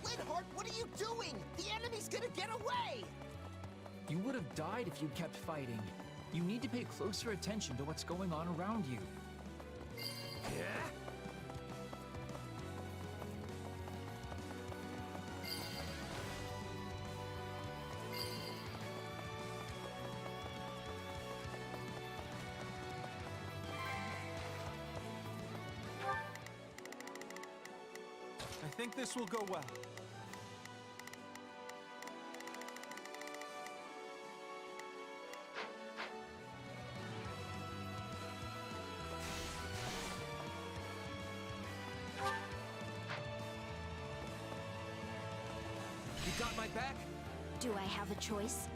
Linhardt, what are you doing? The enemy's gonna get away! You would have died if you'd kept fighting. You need to pay closer attention to what's going on around you. I think this will go well. You got my back? Do I have a choice?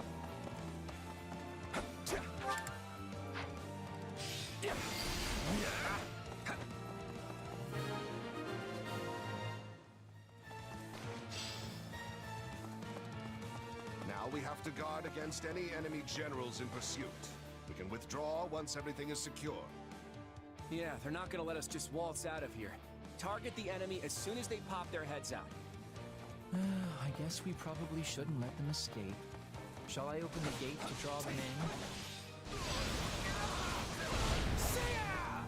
Now we have to guard against any enemy generals in pursuit. We can withdraw once everything is secure. Yeah, they're not gonna let us just waltz out of here. Target the enemy as soon as they pop their heads out. I guess we probably shouldn't let them escape. Shall I open the gate to draw them in?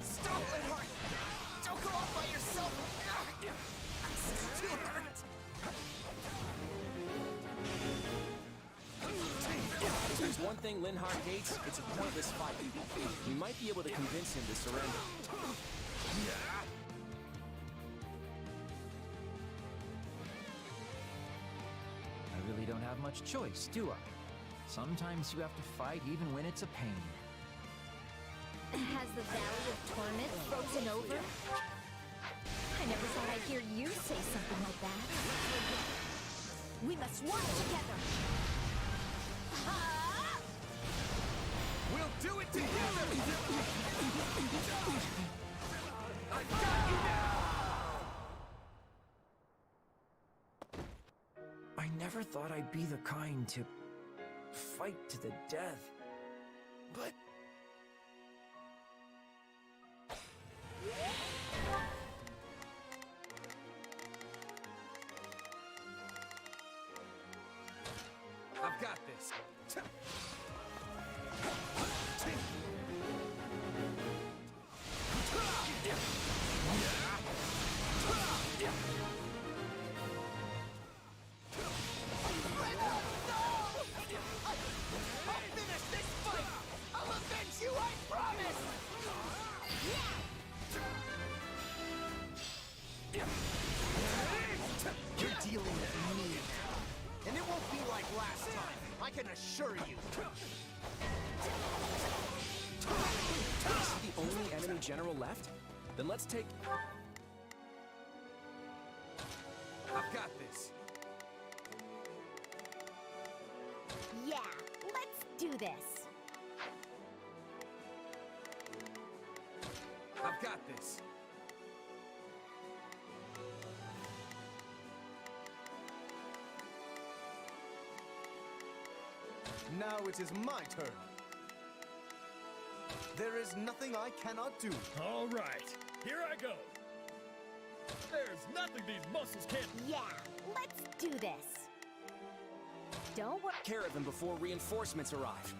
Stop, Linhardt! Don't go off by yourself! I'm still hurt! If there's one thing Linhardt hates, it's a pointless fight. We might be able to convince him to surrender. I really don't have much choice, do I? Sometimes you have to fight even when it's a pain. Has the Valley of Torment frozen over? I never thought I'd hear you say something like that. We must work together! We'll do it together! I got you now! I never thought I'd be the kind to fight to the death. But I've got this. I'll finish this fight! I'll avenge you, I promise! You're dealing with me. And it won't be like last time, I can assure you. is he the only enemy general left? Then let's take... I've got this. Yeah, let's do this. I've I've got this. Now it is my turn. There is nothing I cannot do. All right, here I go. There's nothing these muscles can't... Yeah, let's do this. Don't worry. Care of them before reinforcements arrive.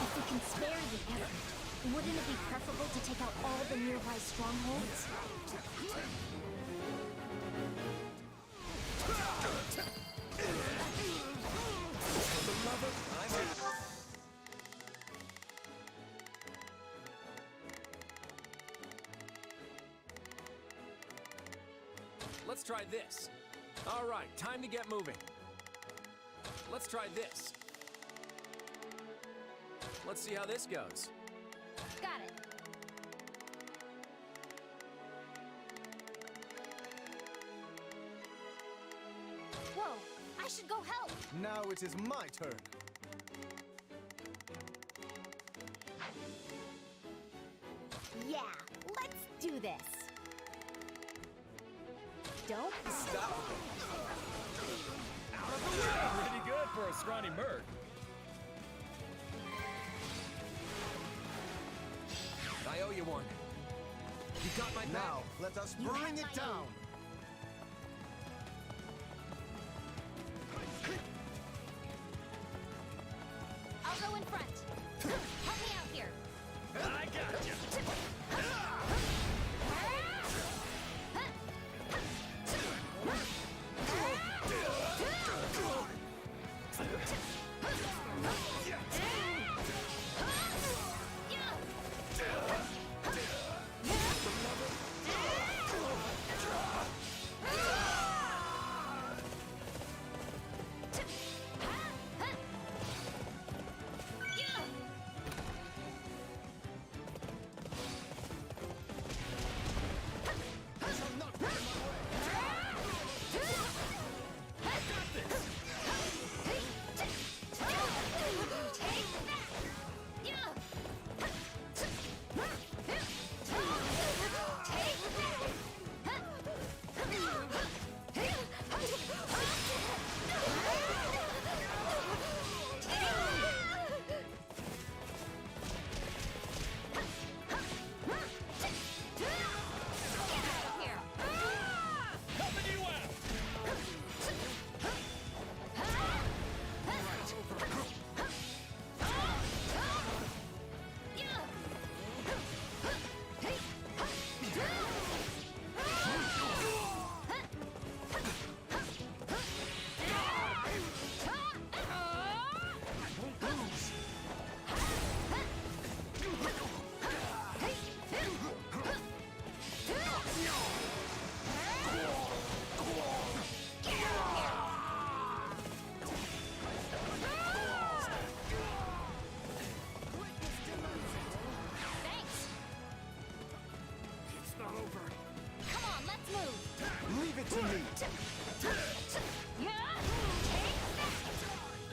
If we can spare the effort, wouldn't it be preferable to take out all the nearby strongholds? Let's try this. All right, time to get moving. Let's try this. Let's see how this goes. Got it. Whoa, I should go help. Now it is my turn. Yeah, let's do this. Don't stop. Pretty good for a scrawny merc. I owe you one. You got my back. Now, let us bring it down. I'll go in front. Help me out here. I got you.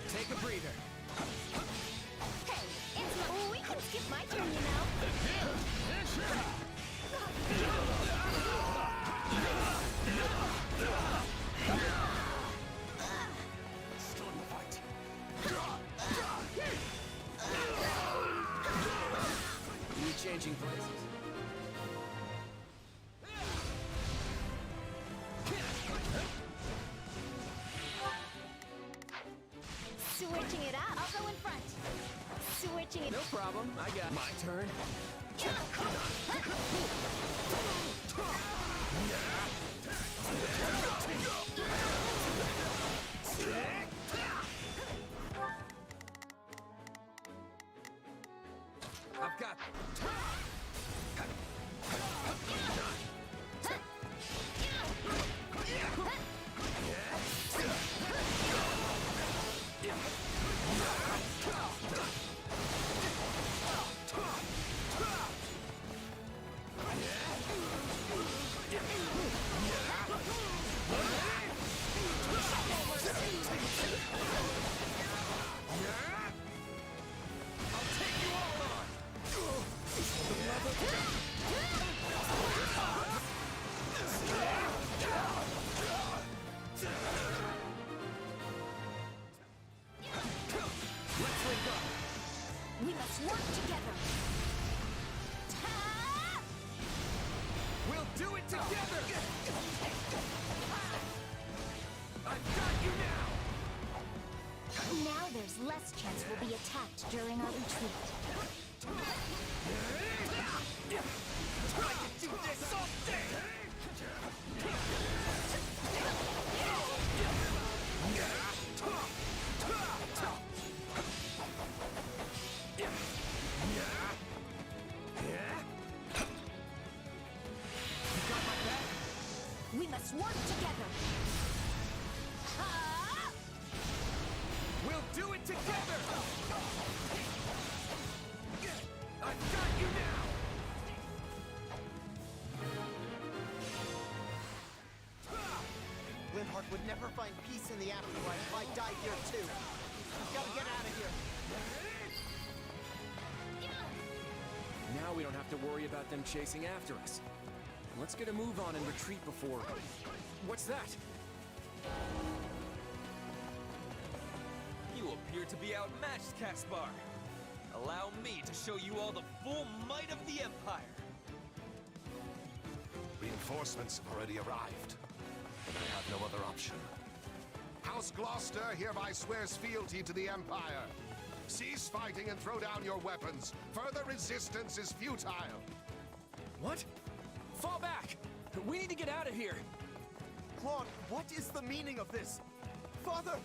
Take a breather. Hey, it's my... We can skip my turn, you know. Still in the fight. We changing places. Switching it up. I'll go in front. Switching it. No problem. I got my turn. I've got. I'll take there's less chance we'll be attacked during our retreat. I can do this all day! We must work together. We'll do it together! I've got you now! Linhardt would never find peace in the afterlife if I die here too. We've got to get out of here. Now we don't have to worry about them chasing after us. Let's get a move on and retreat before... What's that? You appear to be outmatched, Caspar. Allow me to show you all the full might of the Empire. Reinforcements have already arrived, and I have no other option. House Gloucester hereby swears fealty to the Empire. Cease fighting and throw down your weapons. Further resistance is futile. What? Fall back! We need to get out of here! Claude, what is the meaning of this? Father,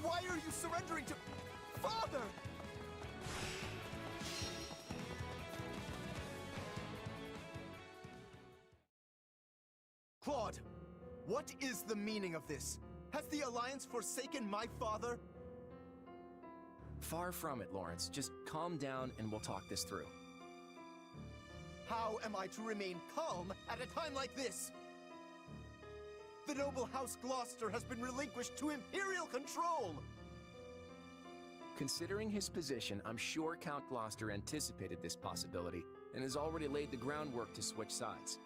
why are you surrendering to... Father! Claude, what is the meaning of this? Has the Alliance forsaken my father? Far from it, Lawrence. Just calm down and we'll talk this through. How am I to remain calm at a time like this? The noble House Gloucester has been relinquished to Imperial control! Considering his position, I'm sure Count Gloucester anticipated this possibility and has already laid the groundwork to switch sides.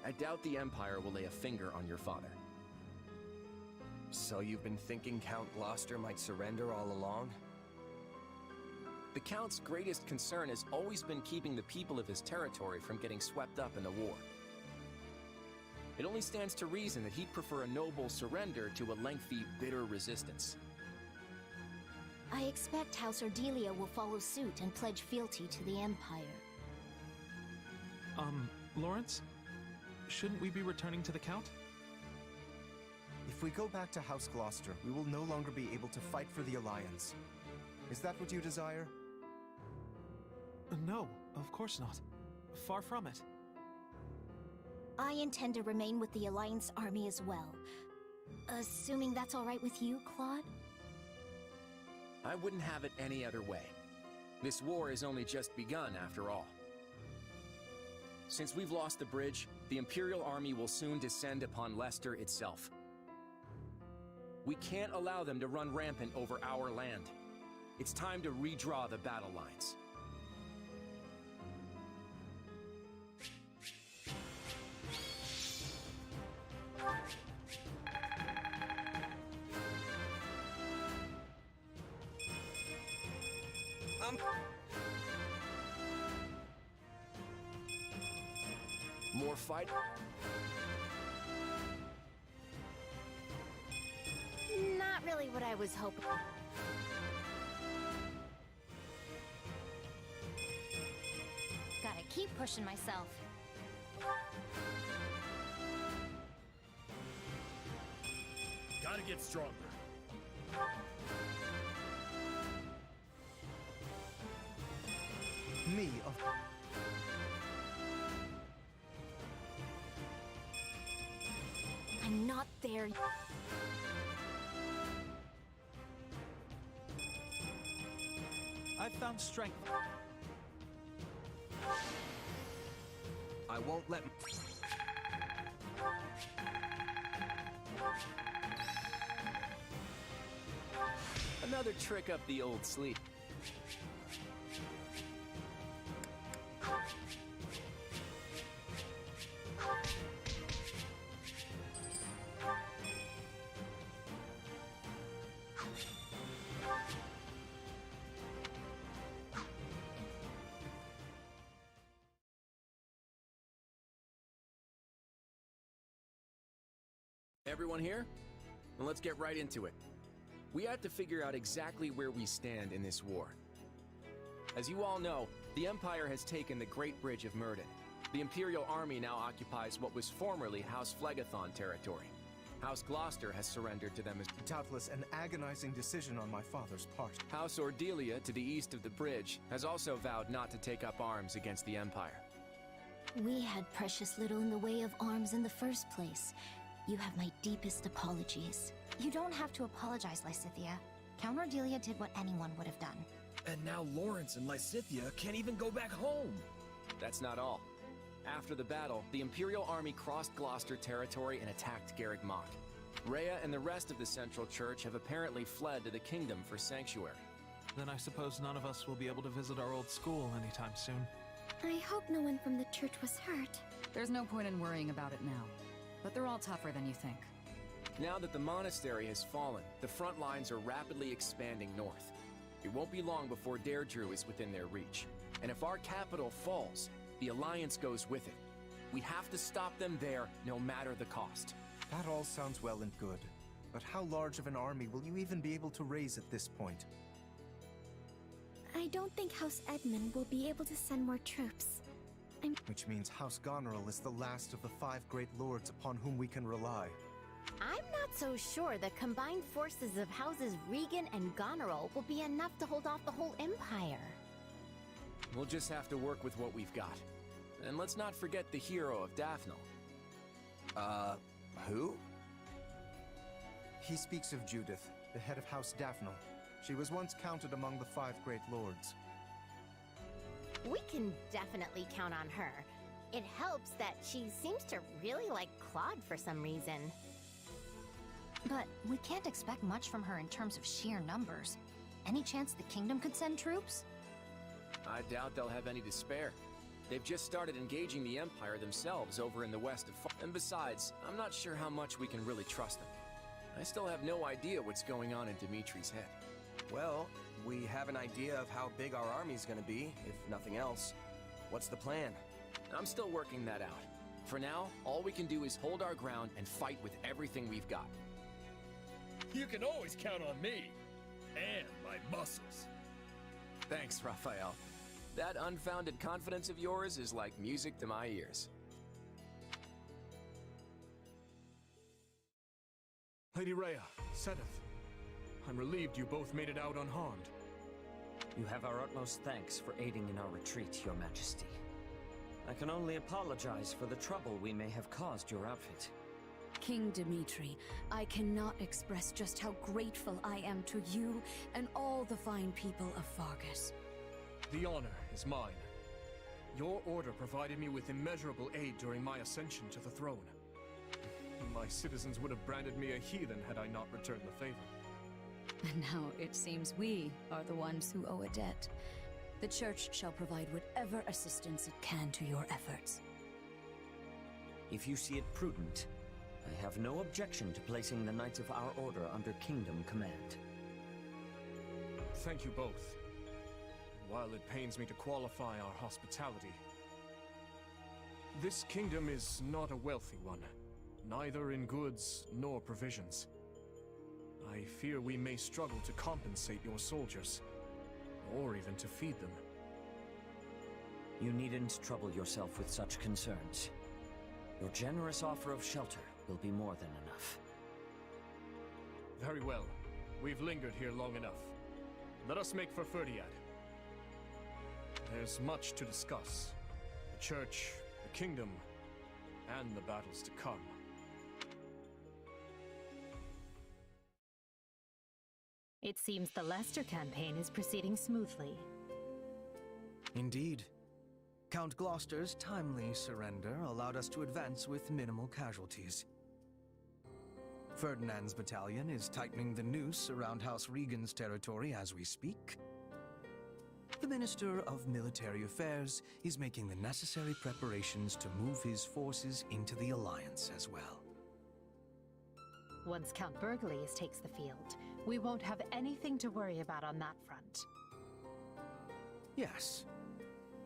I doubt the Empire will lay a finger on your father. So you've been thinking Count Gloucester might surrender all along? The Count's greatest concern has always been keeping the people of his territory from getting swept up in the war. It only stands to reason that he'd prefer a noble surrender to a lengthy, bitter resistance. I expect House Ordelia will follow suit and pledge fealty to the Empire. Lawrence? Shouldn't we be returning to the Count? If we go back to House Gloucester, we will no longer be able to fight for the Alliance. Is that what you desire? No, of course not. Far from it. I intend to remain with the Alliance army as well. Assuming that's all right with you, Claude? I wouldn't have it any other way. This war has only just begun, after all. Since we've lost the bridge, the Imperial army will soon descend upon Leicester itself. We can't allow them to run rampant over our land. It's time to redraw the battle lines. More fight? Not really what I was hoping. Gotta keep pushing myself. Gotta get stronger. Me of... I'm not there yet. I've found strength. I won't let... Another trick up the old sleeve. Everyone here? Then let's get right into it. We have to figure out exactly where we stand in this war. As you all know, the Empire has taken the Great Bridge of Myrden. The Imperial Army now occupies what was formerly House Phlegathon territory. House Gloucester has surrendered to them as doubtless an agonizing decision on my father's part. House Ordelia, to the east of the bridge, has also vowed not to take up arms against the Empire. We had precious little in the way of arms in the first place. You have my deepest apologies. You don't have to apologize, Lysithea. Count Ordelia did what anyone would have done. And now Lawrence and Lysithea can't even go back home. That's not all. After the battle, the Imperial Army crossed Gloucester territory and attacked Garreg Mach. Rhea and the rest of the Central Church have apparently fled to the Kingdom for sanctuary. Then I suppose none of us will be able to visit our old school anytime soon. I hope no one from the church was hurt. There's no point in worrying about it now. But they're all tougher than you think. Now that the monastery has fallen, the front lines are rapidly expanding north. It won't be long before Deirdre is within their reach. And if our capital falls, the Alliance goes with it. We have to stop them there, no matter the cost. That all sounds well and good. But how large of an army will you even be able to raise at this point? I don't think House Edmund will be able to send more troops. Which means House Goneril is the last of the 5 great lords upon whom we can rely. I'm not so sure the combined forces of Houses Regan and Goneril will be enough to hold off the whole Empire. We'll just have to work with what we've got. And let's not forget the hero of Daphnel. Who? He speaks of Judith, the head of House Daphnel. She was once counted among the 5 great lords. We can definitely count on her. It helps that she seems to really like Claude for some reason. But we can't expect much from her in terms of sheer numbers. Any chance the Kingdom could send troops? I doubt they'll have any to spare. They've just started engaging the Empire themselves over in the west of and besides, I'm not sure how much we can really trust them. I still have no idea what's going on in Dimitri's head. Well, we have an idea of how big our army's gonna be, if nothing else. What's the plan? I'm still working that out. For now, all we can do is hold our ground and fight with everything we've got. You can always count on me. And my muscles. Thanks, Raphael. That unfounded confidence of yours is like music to my ears. Lady Rhea, Sedith, I'm relieved you both made it out unharmed. You have our utmost thanks for aiding in our retreat, Your Majesty. I can only apologize for the trouble we may have caused your outfit. King Dimitri, I cannot express just how grateful I am to you and all the fine people of Faerghus. The honor is mine. Your order provided me with immeasurable aid during my ascension to the throne. My citizens would have branded me a heathen had I not returned the favor. And now it seems we are the ones who owe a debt. The Church shall provide whatever assistance it can to your efforts. If you see it prudent, I have no objection to placing the Knights of our Order under Kingdom command. Thank you both. While it pains me to qualify our hospitality, this kingdom is not a wealthy one, neither in goods nor provisions. I fear we may struggle to compensate your soldiers, or even to feed them. You needn't trouble yourself with such concerns. Your generous offer of shelter will be more than enough. Very well. We've lingered here long enough. Let us make for Ferdiad. There's much to discuss. The Church, the Kingdom, and the battles to come. It seems the Leicester campaign is proceeding smoothly. Indeed. Count Gloucester's timely surrender allowed us to advance with minimal casualties. Ferdinand's battalion is tightening the noose around House Regan's territory as we speak. The Minister of Military Affairs is making the necessary preparations to move his forces into the Alliance as well. Once Count Berglius takes the field, we won't have anything to worry about on that front. Yes.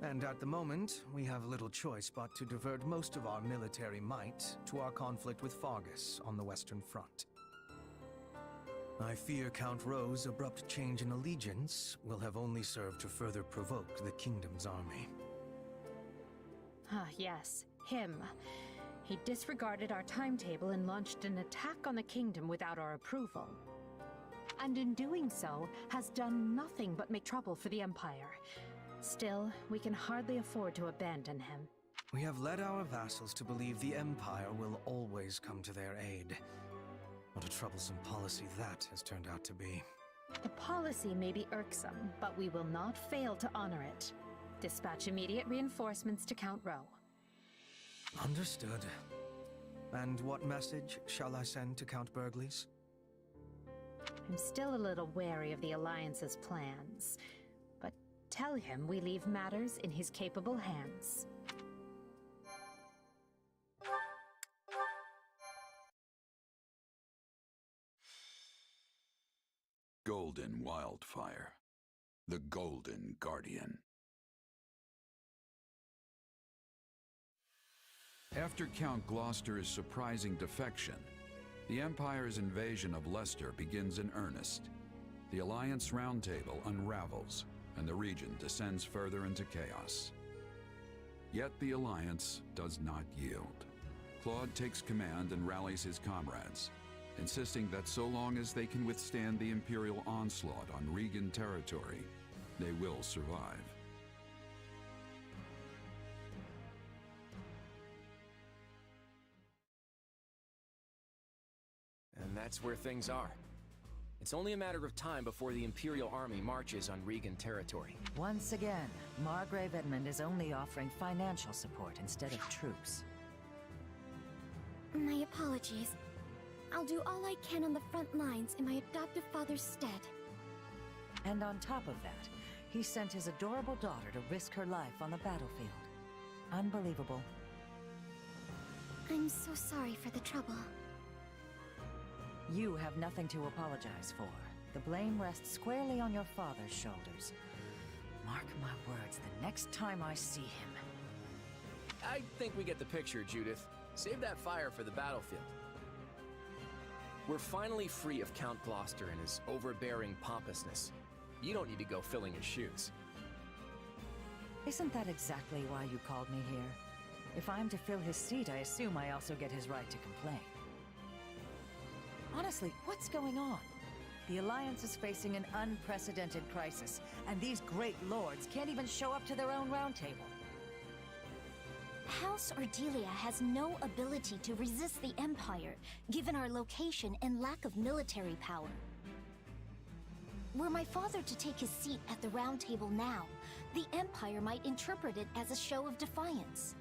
And at the moment, we have little choice but to divert most of our military might to our conflict with Faerghus on the Western Front. I fear Count Rowe's abrupt change in allegiance will have only served to further provoke the kingdom's army. Ah, yes, him. He disregarded our timetable and launched an attack on the kingdom without our approval. And in doing so, has done nothing but make trouble for the Empire. Still, we can hardly afford to abandon him. We have led our vassals to believe the Empire will always come to their aid. What a troublesome policy that has turned out to be. The policy may be irksome, but we will not fail to honor it. Dispatch immediate reinforcements to Count Rowe. Understood. And what message shall I send to Count Burgles? I'm still a little wary of the Alliance's plans, but tell him we leave matters in his capable hands. Golden Wildfire. The Golden Guardian. After Count Gloucester's surprising defection, the Empire's invasion of Leicester begins in earnest. The Alliance Roundtable unravels, and the region descends further into chaos. Yet the Alliance does not yield. Claude takes command and rallies his comrades, insisting that so long as they can withstand the Imperial onslaught on Regan territory, they will survive. And that's where things are. It's only a matter of time before the Imperial army marches on Regan territory. Once again, Margrave Edmund is only offering financial support instead of troops. My apologies. I'll do all I can on the front lines in my adoptive father's stead. And on top of that, he sent his adorable daughter to risk her life on the battlefield. Unbelievable. I'm so sorry for the trouble. You have nothing to apologize for. The blame rests squarely on your father's shoulders. Mark my words, the next time I see him... I think we get the picture, Judith. Save that fire for the battlefield. We're finally free of Count Gloucester and his overbearing pompousness. You don't need to go filling his shoes. Isn't that exactly why you called me here? If I'm to fill his seat, I assume I also get his right to complain. Honestly, what's going on? The Alliance is facing an unprecedented crisis, and these great lords can't even show up to their own roundtable. House Ordelia has no ability to resist the Empire, given our location and lack of military power. Were my father to take his seat at the Round Table now, the Empire might interpret it as a show of defiance.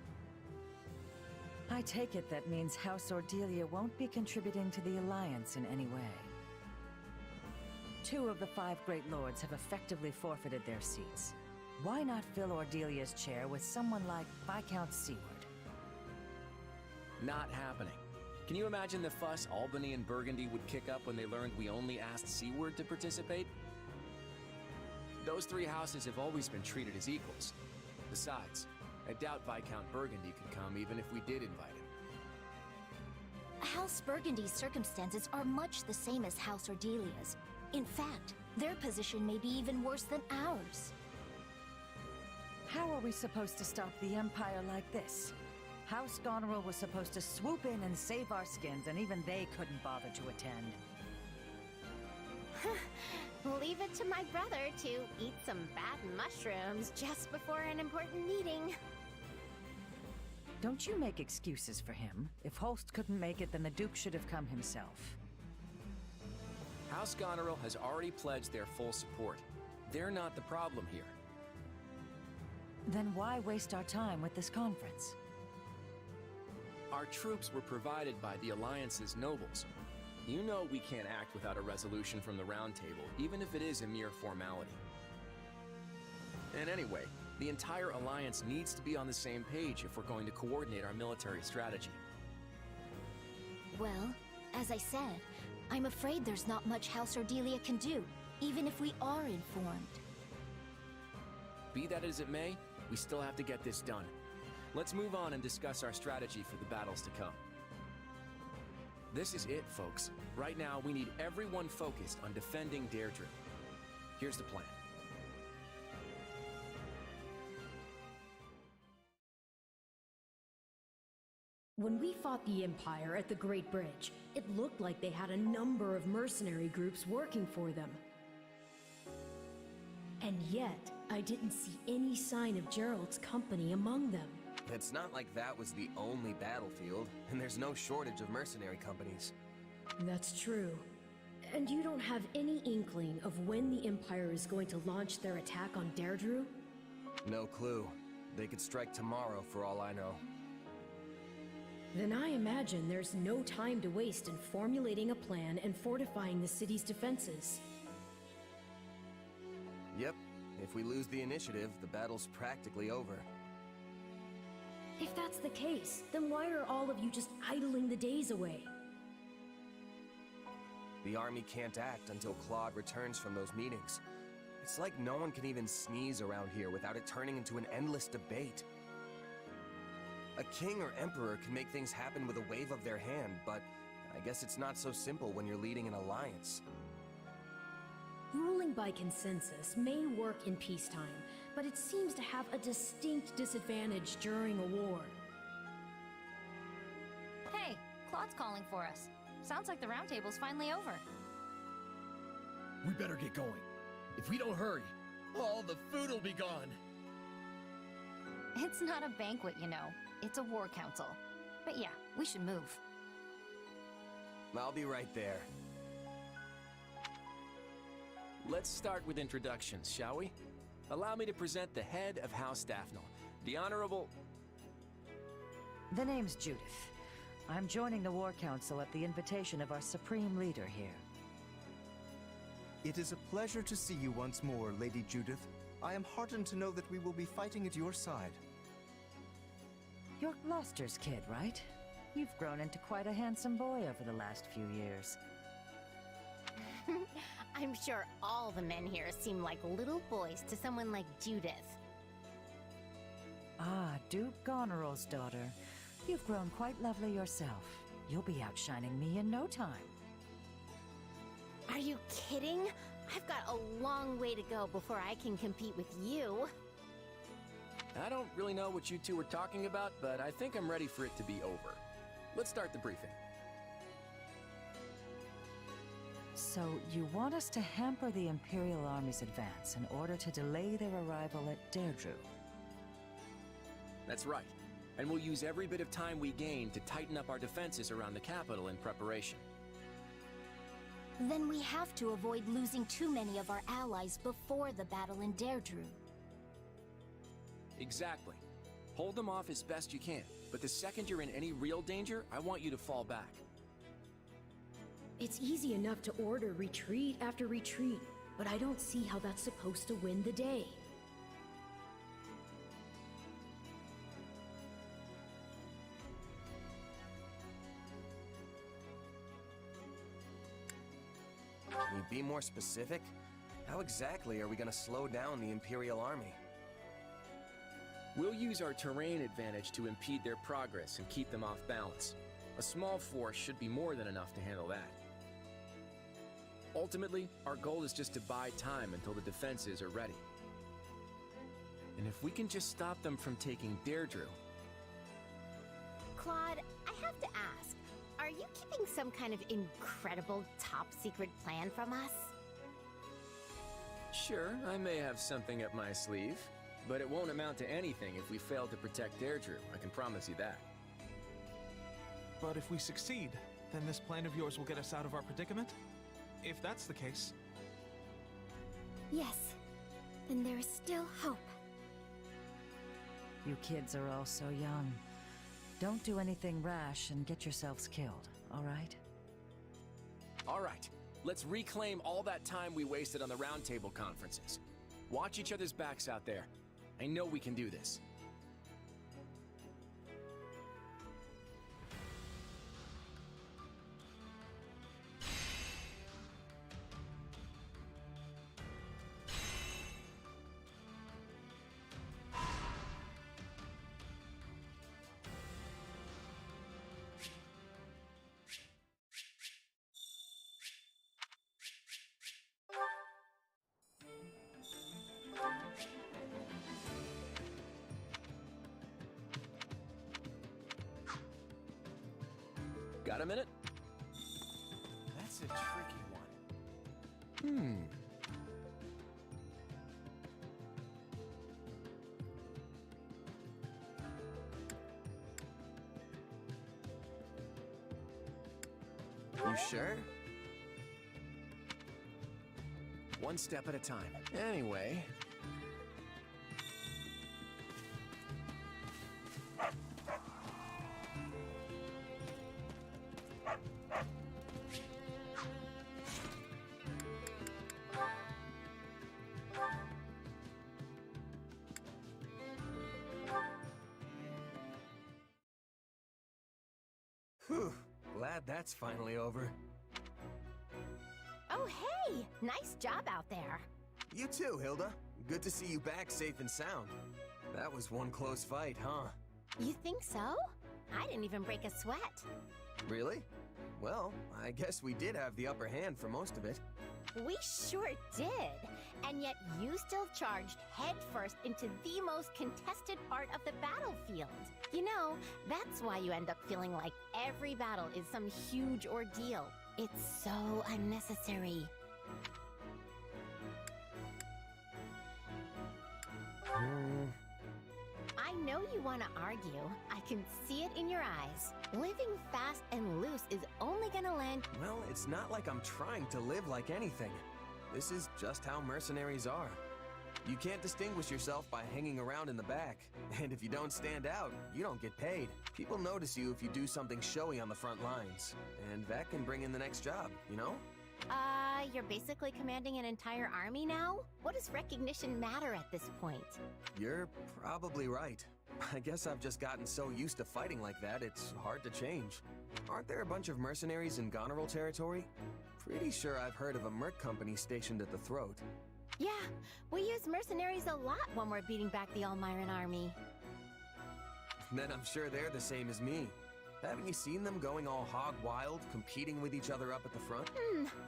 I take it that means House Ordelia won't be contributing to the Alliance in any way. 2 of the 5 Great Lords have effectively forfeited their seats. Why not fill Ordelia's chair with someone like Viscount Seward? Not happening. Can you imagine the fuss Albany and Burgundy would kick up when they learned we only asked Seward to participate? Those 3 houses have always been treated as equals. Besides, I doubt Viscount Burgundy could come even if we did invite him. House Burgundy's circumstances are much the same as House Ordelia's. In fact, their position may be even worse than ours. How are we supposed to stop the Empire like this? House Goneril was supposed to swoop in and save our skins, and even they couldn't bother to attend. Leave it to my brother to eat some bad mushrooms just before an important meeting. Don't you make excuses for him. If Holst couldn't make it, then the Duke should have come himself. House Goneril has already pledged their full support. They're not the problem here. Then why waste our time with this conference? Our troops were provided by the Alliance's nobles. You know we can't act without a resolution from the Round Table, even if it is a mere formality. And anyway, the entire Alliance needs to be on the same page if we're going to coordinate our military strategy. Well, as I said, I'm afraid there's not much House Ordelia can do, even if we are informed. Be that as it may, we still have to get this done. Let's move on and discuss our strategy for the battles to come. This is it, folks. Right now, we need everyone focused on defending Deirdre. Here's the plan. When we fought the Empire at the Great Bridge, it looked like they had a number of mercenary groups working for them. And yet, I didn't see any sign of Gerald's company among them. It's not like that was the only battlefield, and there's no shortage of mercenary companies. That's true. And you don't have any inkling of when the Empire is going to launch their attack on Deirdre? No clue. They could strike tomorrow for all I know. Then I imagine there's no time to waste in formulating a plan and fortifying the city's defenses. Yep. If we lose the initiative, the battle's practically over. If that's the case, then why are all of you just idling the days away? The army can't act until Claude returns from those meetings. It's like no one can even sneeze around here without it turning into an endless debate. A king or emperor can make things happen with a wave of their hand, but I guess it's not so simple when you're leading an alliance. Ruling by consensus may work in peacetime, but it seems to have a distinct disadvantage during a war. Hey, Claude's calling for us. Sounds like the round table's finally over. We better get going. If we don't hurry, all the food will be gone. It's not a banquet, you know. It's a war council. But yeah, we should move. I'll be right there. Let's start with introductions, shall we? Allow me to present the head of House Daphne, the Honorable... The name's Judith. I'm joining the War Council at the invitation of our Supreme Leader here. It is a pleasure to see you once more, Lady Judith. I am heartened to know that we will be fighting at your side. You're Gloucester's kid, right? You've grown into quite a handsome boy over the last few years. I'm sure all the men here seem like little boys to someone like Judith. Ah, Duke Goneril's daughter. You've grown quite lovely yourself. You'll be outshining me in no time. Are you kidding? I've got a long way to go before I can compete with you. I don't really know what you two were talking about, but I think I'm ready for it to be over. Let's start the briefing. So, you want us to hamper the Imperial Army's advance in order to delay their arrival at Deirdre? That's right. And we'll use every bit of time we gain to tighten up our defenses around the capital in preparation. Then we have to avoid losing too many of our allies before the battle in Deirdre. Exactly. Hold them off as best you can, but the second you're in any real danger, I want you to fall back. It's easy enough to order retreat after retreat, but I don't see how that's supposed to win the day. Can you be more specific? How exactly are we gonna slow down the Imperial Army? We'll use our terrain advantage to impede their progress and keep them off balance. A small force should be more than enough to handle that. Ultimately, our goal is just to buy time until the defenses are ready. And if we can just stop them from taking Deirdre... Claude, I have to ask, are you keeping some kind of incredible top-secret plan from us? Sure, I may have something up my sleeve, but it won't amount to anything if we fail to protect Deirdre, I can promise you that. But if we succeed, then this plan of yours will get us out of our predicament? If that's the case... Yes. Then there is still hope. You kids are all so young. Don't do anything rash and get yourselves killed, all right? All right, let's reclaim all that time we wasted on the roundtable conferences. Watch each other's backs out there. I know we can do this. Got a minute? That's a tricky one. You sure? One step at a time. Anyway. Whew, glad that's finally over. Oh, hey! Nice job out there. You too, Hilda. Good to see you back safe and sound. That was one close fight, huh? You think so? I didn't even break a sweat. Really? Well, I guess we did have the upper hand for most of it. We sure did. And yet you still charged headfirst into the most contested part of the battlefield. You know, that's why you end up feeling like every battle is some huge ordeal. It's so unnecessary. I know you want to argue. I can see it in your eyes. Living fast and loose is only gonna land... Well, it's not like I'm trying to live like anything. This is just how mercenaries are. You can't distinguish yourself by hanging around in the back. And if you don't stand out, you don't get paid. People notice you if you do something showy on the front lines. And that can bring in the next job, you know? You're basically commanding an entire army now? What does recognition matter at this point? You're probably right. I guess I've just gotten so used to fighting like that, it's hard to change. Aren't there a bunch of mercenaries in Goneril territory? Pretty sure I've heard of a merc company stationed at the Throat. Yeah, we use mercenaries a lot when we're beating back the Almiran army. Then I'm sure they're the same as me. Haven't you seen them going all hog wild, competing with each other up at the front?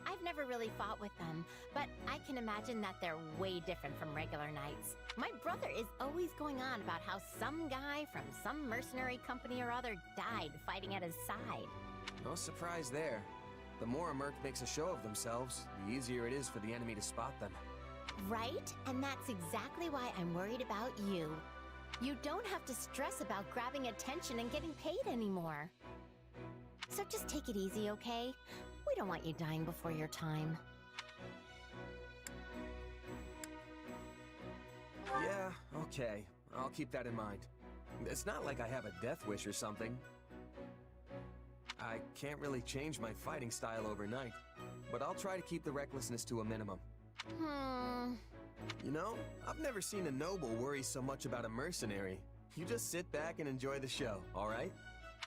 I've never really fought with them, but I can imagine that they're way different from regular knights. My brother is always going on about how some guy from some mercenary company or other died fighting at his side. No surprise there. The more a merc makes a show of themselves, the easier it is for the enemy to spot them. Right? And that's exactly why I'm worried about you. You don't have to stress about grabbing attention and getting paid anymore. So just take it easy, okay? We don't want you dying before your time. Yeah, okay. I'll keep that in mind. It's not like I have a death wish or something. I can't really change my fighting style overnight, but I'll try to keep the recklessness to a minimum. You know, I've never seen a noble worry so much about a mercenary. You just sit back and enjoy the show, all right?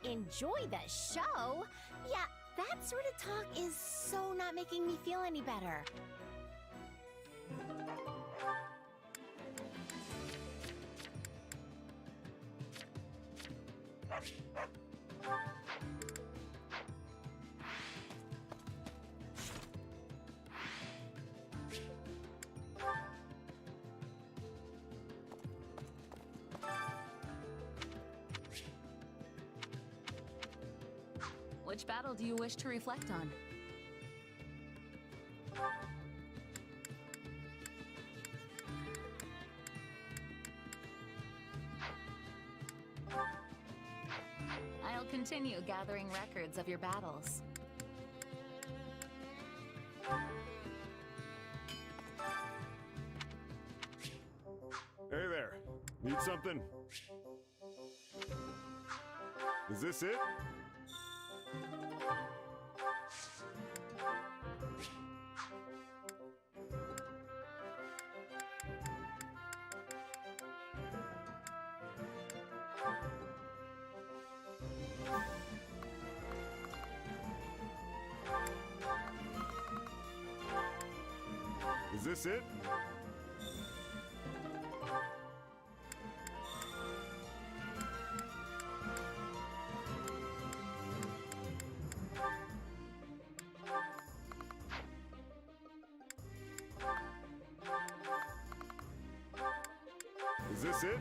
Enjoy the show? Yeah, that sort of talk is so not making me feel any better. Which battle do you wish to reflect on? I'll continue gathering records of your battles. Hey there. Need something? Is this it? Is this it? Is this it?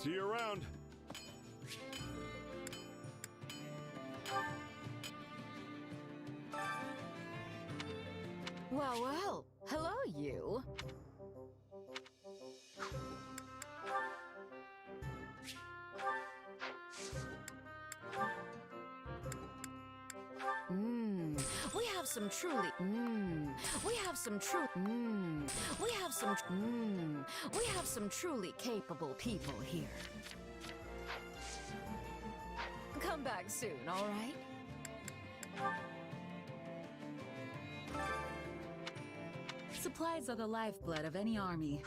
See you around. Well, well. Hello, you. We have some truly. We have some truly capable people here. Come back soon, all right? Supplies are the lifeblood of any army.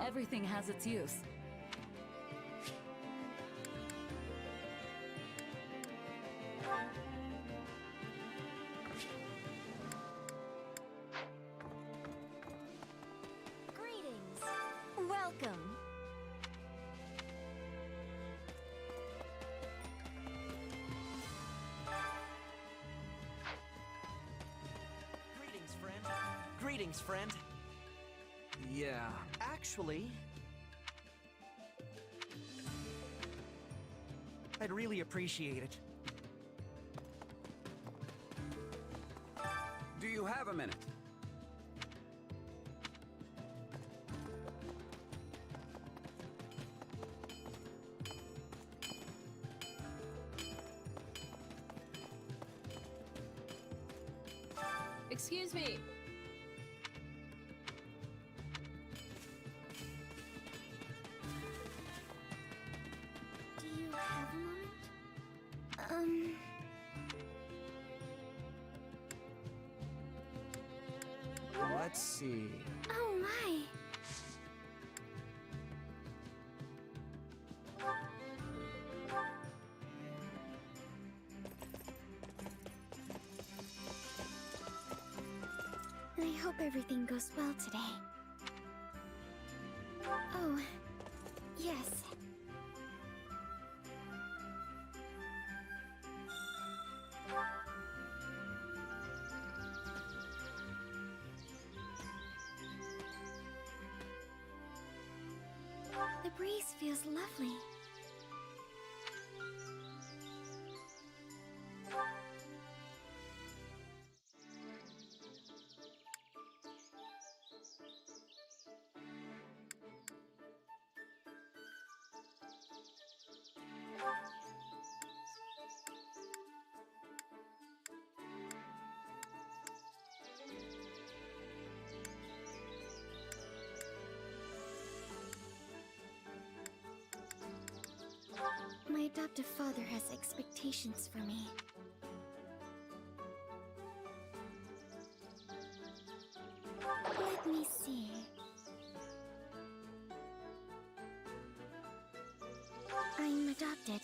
Everything has its use. Greetings. Welcome. Greetings, friend. Greetings, friend. Yeah. Actually, I'd really appreciate it. Do you have a minute? Excuse me. Do you have a moment? Let's see. Oh my. I hope everything goes well today. Oh, yes. The breeze feels lovely. My adoptive father has expectations for me. Let me see. I'm adopted.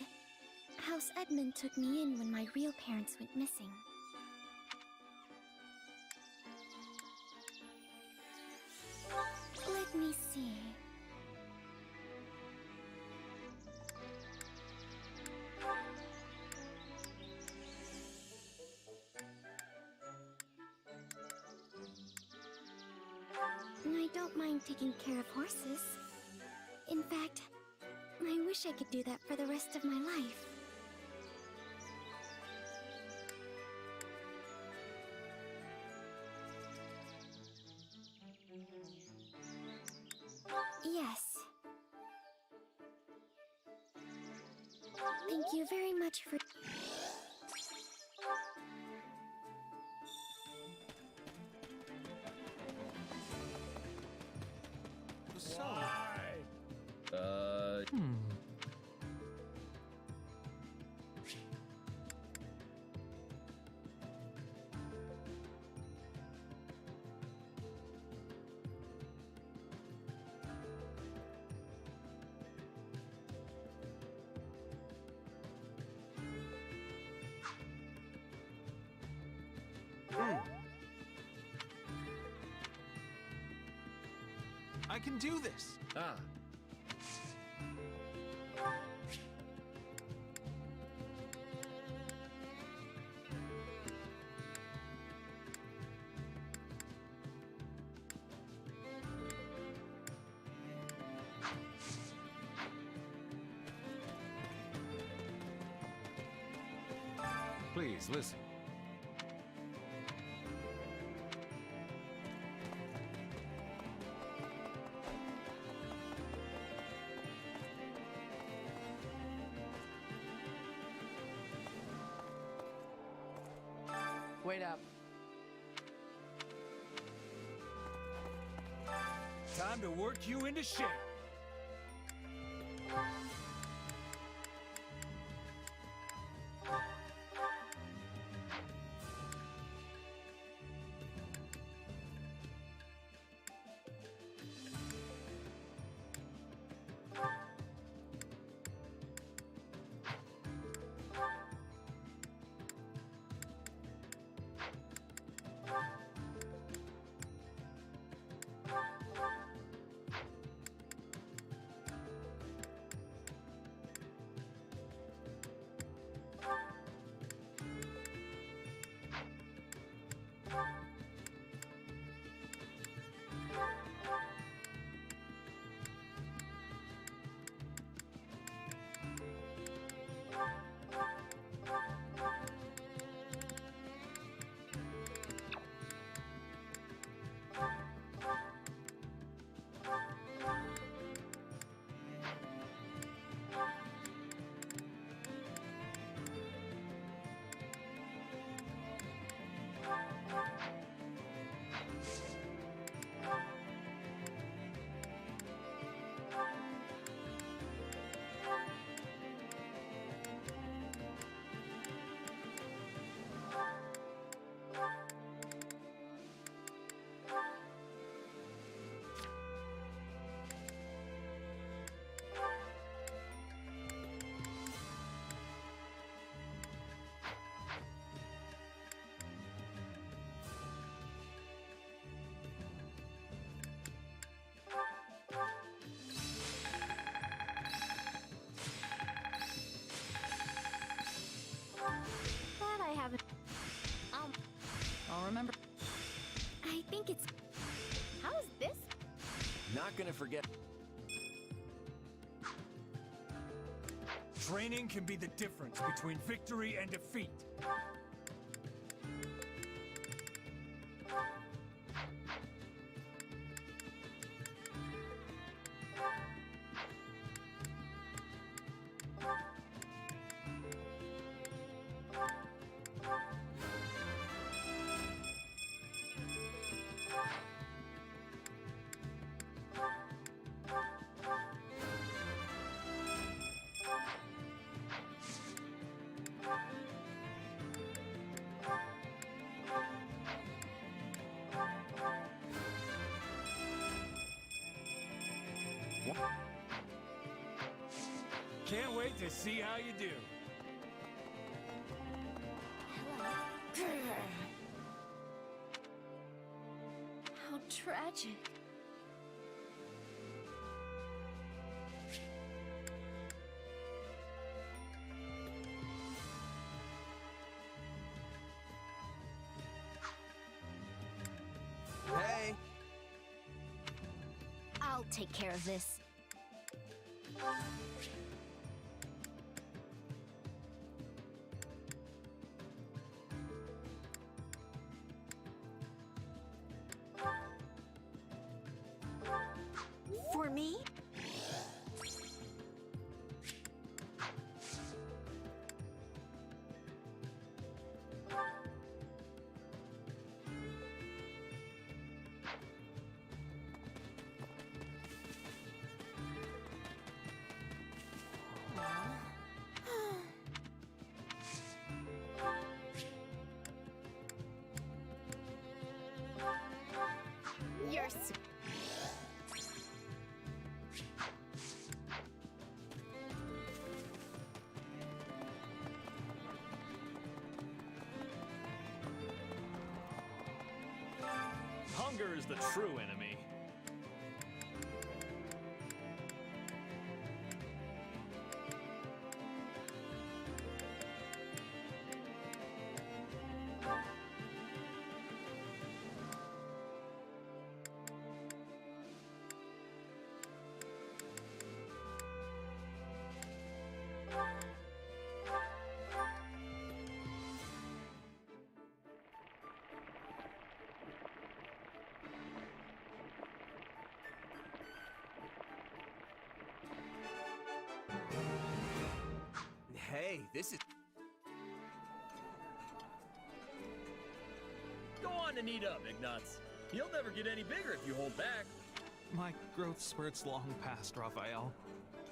House Edmund took me in when my real parents went missing. Let me see. I don't mind taking care of horses. In fact, I wish I could do that for the rest of my life. Yes. Thank you very much for... So... I can do this! Ah. Please, listen. Wait up. Time to work you into shape. Glad I haven't. I'll remember. I think it's. How's this? Not gonna forget. Training can be the difference between victory and defeat. Can't wait to see how you do. How tragic. Hey! I'll take care of this. For me? Hunger is the true enemy. Hey, this is... Go on and eat up, Ignatz. You'll never get any bigger if you hold back. My growth spurt's long past, Raphael.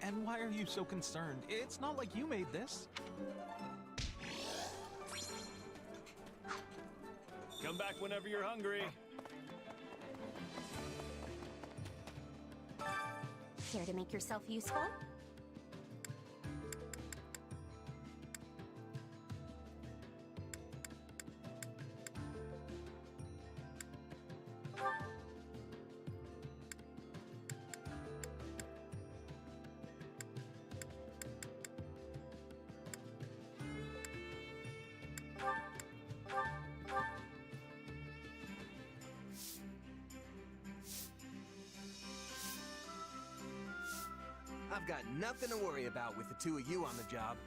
And why are you so concerned? It's not like you made this. Come back whenever you're hungry. Care to make yourself useful? I've got nothing to worry about with the two of you on the job.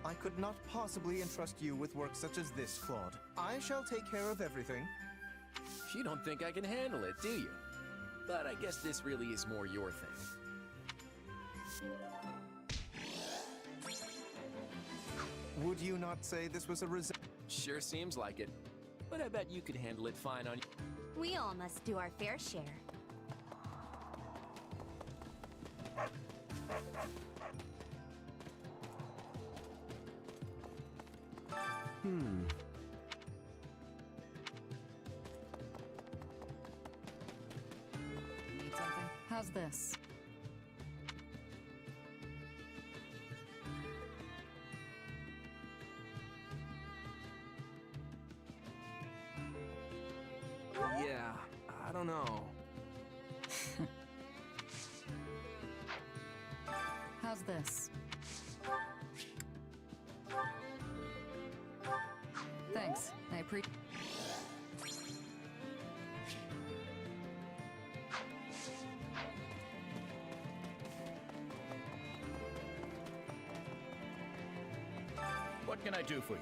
I could not possibly entrust you with work such as this, Claude. I shall take care of everything. You don't think I can handle it, do you? But I guess this really is more your thing. Would you not say this was a Sure seems like it. But I bet you could handle it fine on... We all must do our fair share. Need something? How's this? Yeah, I don't know. How's this? Thanks. I appreciate. What can I do for you?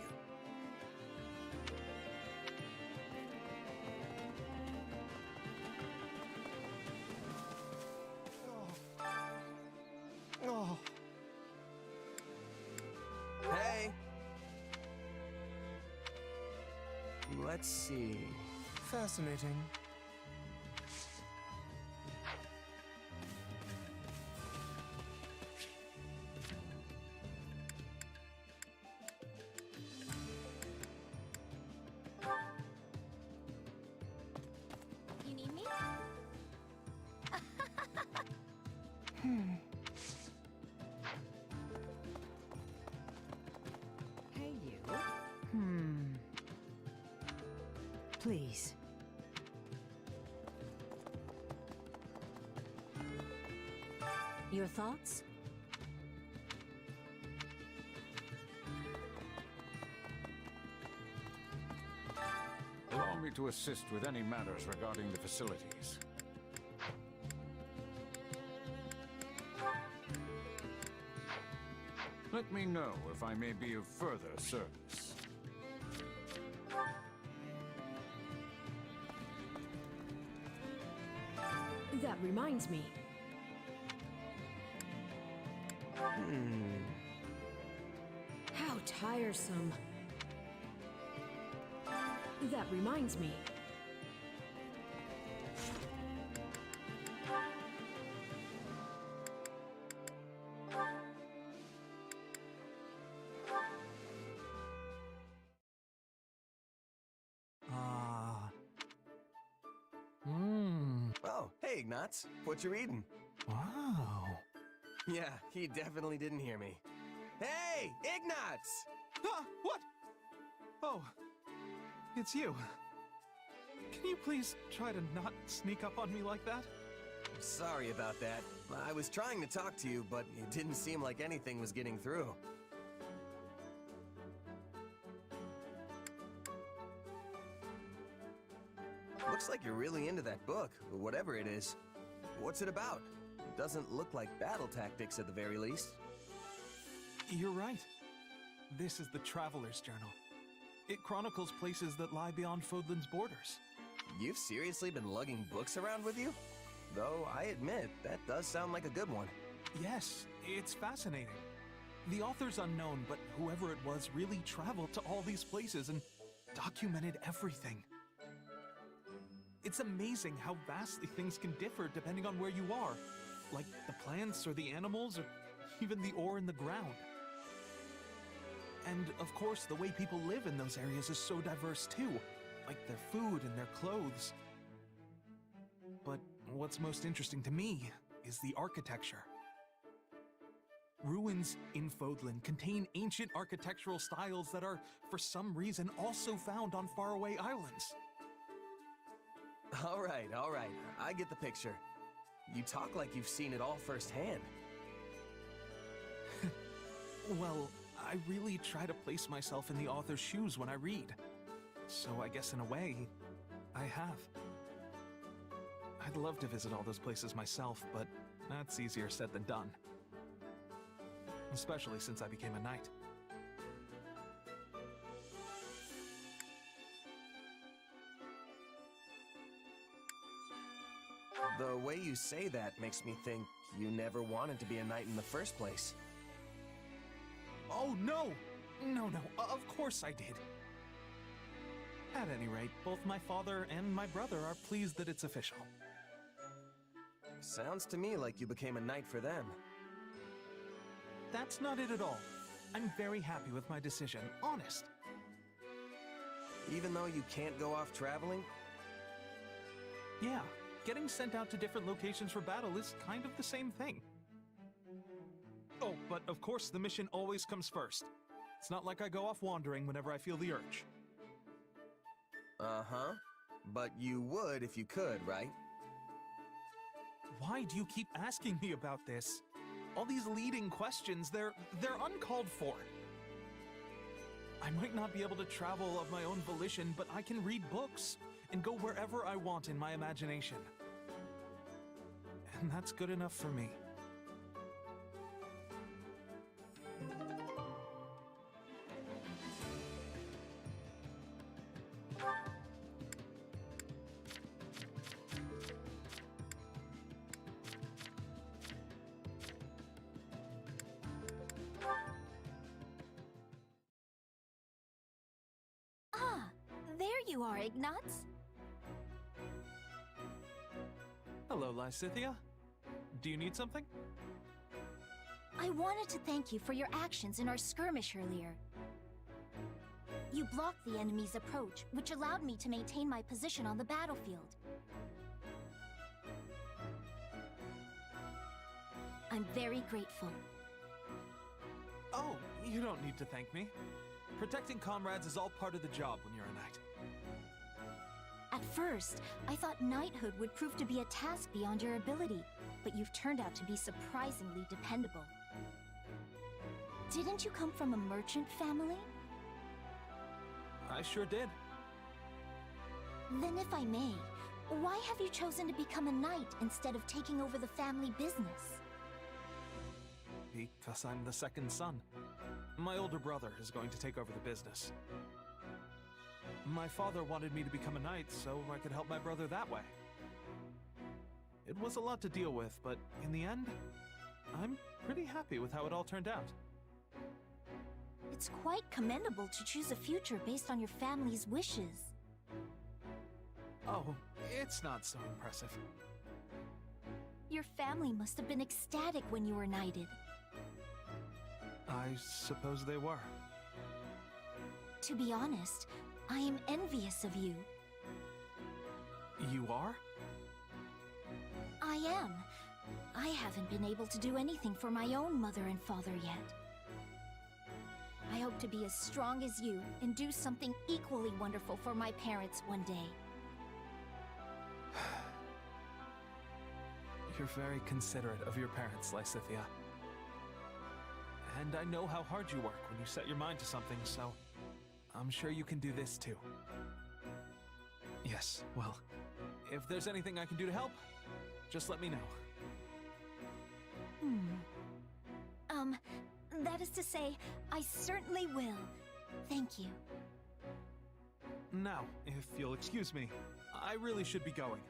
Oh. Hey! Let's see. Fascinating. You need me? Hey, you. Please. Your thoughts? Allow me to assist with any matters regarding the facilities. Let me know if I may be of further service. That reminds me. How tiresome. That reminds me. Oh, hey, Ignatz. What you reading? Wow. Yeah, he definitely didn't hear me. Hey, Ignatz! What? Oh, it's you. Can you please try to not sneak up on me like that? Sorry about that. I was trying to talk to you, but it didn't seem like anything was getting through. Looks like you're really into that book, whatever it is. What's it about? It doesn't look like battle tactics at the very least. You're right. This is the Traveler's Journal. It chronicles places that lie beyond Fodlan's borders. You've seriously been lugging books around with you? Though, I admit, that does sound like a good one. Yes, it's fascinating. The author's unknown, but whoever it was really traveled to all these places and documented everything. It's amazing how vastly things can differ depending on where you are, like the plants or the animals or even the ore in the ground. And of course, the way people live in those areas is so diverse too, like their food and their clothes. But what's most interesting to me is the architecture. Ruins in Fodlan contain ancient architectural styles that are, for some reason, also found on faraway islands. All right, I get the picture. You talk like you've seen it all firsthand. Well, I really try to place myself in the author's shoes when I read. So I guess in a way, I have. I'd love to visit all those places myself, but that's easier said than done. Especially since I became a knight. The way you say that makes me think you never wanted to be a knight in the first place. Oh, no! No, of course I did. At any rate, both my father and my brother are pleased that it's official. Sounds to me like you became a knight for them. That's not it at all. I'm very happy with my decision, honest. Even though you can't go off traveling? Yeah, getting sent out to different locations for battle is kind of the same thing. Oh, but of course the mission always comes first. It's not like I go off wandering whenever I feel the urge. Uh-huh. But you would if you could, right? Why do you keep asking me about this? All these leading questions, they're uncalled for. I might not be able to travel of my own volition, but I can read books and go wherever I want in my imagination. And that's good enough for me. You are, Ignatz. Hello, Lysithia. Do you need something? I wanted to thank you for your actions in our skirmish earlier. You blocked the enemy's approach, which allowed me to maintain my position on the battlefield. I'm very grateful. Oh, you don't need to thank me. Protecting comrades is all part of the job when you're a knight. At first, I thought knighthood would prove to be a task beyond your ability, but you've turned out to be surprisingly dependable. Didn't you come from a merchant family? I sure did. Then if I may, why have you chosen to become a knight instead of taking over the family business? Because I'm the second son. My older brother is going to take over the business. My father wanted me to become a knight so I could help my brother that way. It was a lot to deal with, but in the end, I'm pretty happy with how it all turned out. It's quite commendable to choose a future based on your family's wishes. Oh, it's not so impressive. Your family must have been ecstatic when you were knighted. I suppose they were. To be honest, I am envious of you. You are? I am. I haven't been able to do anything for my own mother and father yet. I hope to be as strong as you and do something equally wonderful for my parents one day. You're very considerate of your parents, Lysithia. And I know how hard you work when you set your mind to something, so I'm sure you can do this too. Yes, well, if there's anything I can do to help, just let me know. That is to say, I certainly will. Thank you. Now, if you'll excuse me, I really should be going.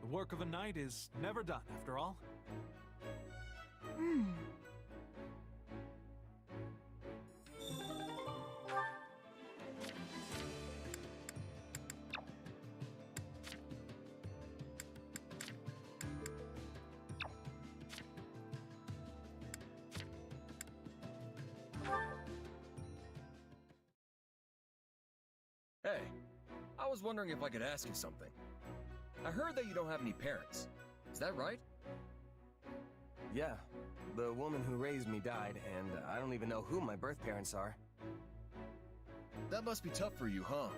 The work of a knight is never done, after all. Hey, I was wondering if I could ask you something. I heard that you don't have any parents. Is that right? Yeah. The woman who raised me died, and I don't even know who my birth parents are. That must be tough for you, huh?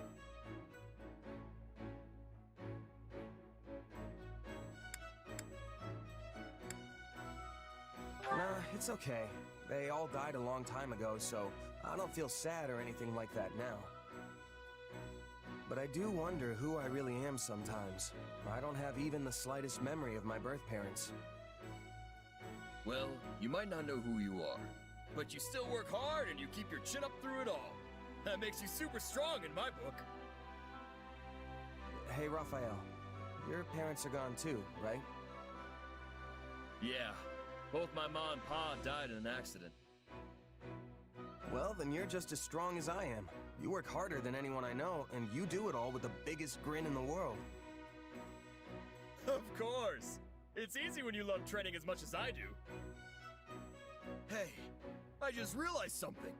Nah, it's okay. They all died a long time ago, so I don't feel sad or anything like that now. But I do wonder who I really am sometimes. I don't have even the slightest memory of my birth parents. Well, you might not know who you are, but you still work hard and you keep your chin up through it all. That makes you super strong in my book. Hey, Raphael. Your parents are gone too, right? Yeah. Both my mom and pa died in an accident. Well, then you're just as strong as I am. You work harder than anyone I know, and you do it all with the biggest grin in the world. Of course! It's easy when you love training as much as I do. Hey, I just realized something.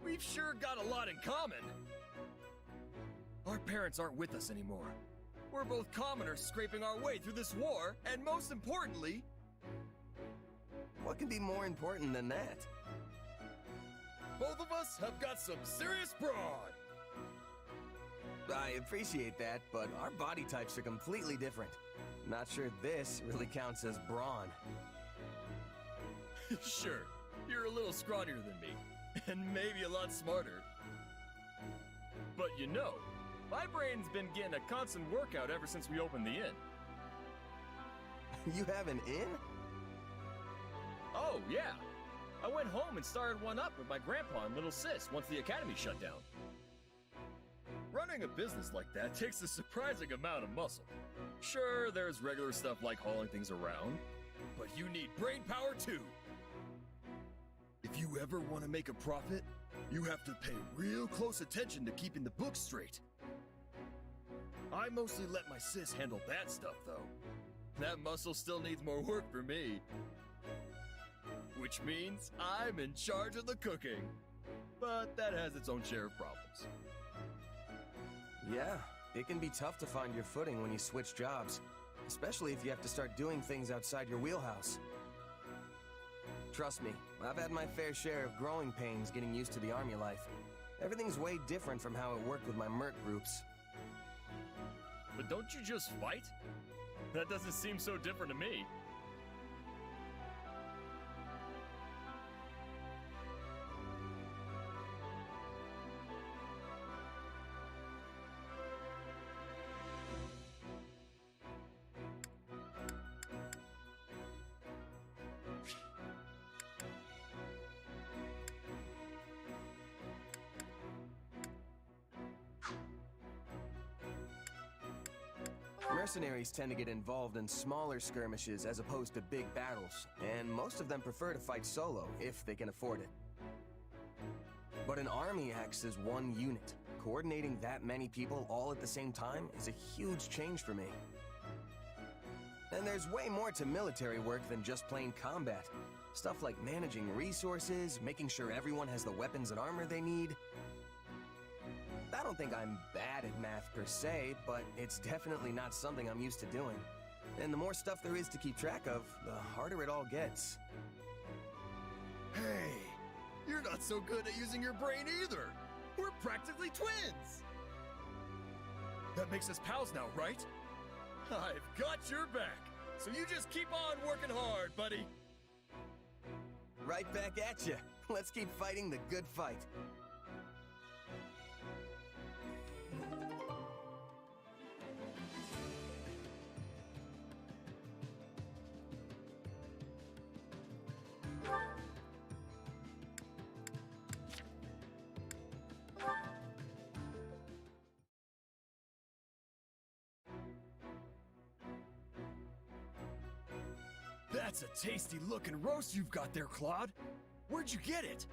We've sure got a lot in common. Our parents aren't with us anymore. We're both commoners scraping our way through this war, and most importantly... What can be more important than that? Both of us have got some serious brawn! I appreciate that, but our body types are completely different. Not sure this really counts as brawn. Sure, you're a little scrawnier than me, and maybe a lot smarter. But you know, my brain's been getting a constant workout ever since we opened the inn. You have an inn? Oh, yeah. I went home and started one up with my grandpa and little sis once the academy shut down. Running a business like that takes a surprising amount of muscle. Sure, there's regular stuff like hauling things around, but you need brain power too. If you ever want to make a profit, you have to pay real close attention to keeping the books straight. I mostly let my sis handle that stuff though. That muscle still needs more work for me. Which means I'm in charge of the cooking. But that has its own share of problems. Yeah, it can be tough to find your footing when you switch jobs, especially if you have to start doing things outside your wheelhouse. Trust me, I've had my fair share of growing pains getting used to the army life. Everything's way different from how it worked with my merc groups. But don't you just fight? That doesn't seem so different to me. Mercenaries tend to get involved in smaller skirmishes as opposed to big battles, and most of them prefer to fight solo if they can afford it. But an army acts as one unit. Coordinating that many people all at the same time is a huge change for me. And there's way more to military work than just plain combat. Stuff like managing resources, making sure everyone has the weapons and armor they need. I don't think I'm bad at math per se, but it's definitely not something I'm used to doing. And the more stuff there is to keep track of, the harder it all gets. Hey, you're not so good at using your brain either. We're practically twins. That makes us pals now, right? I've got your back. So you just keep on working hard, buddy. Right back at you. Let's keep fighting the good fight. That's a tasty looking roast you've got there, Claude. Where'd you get it?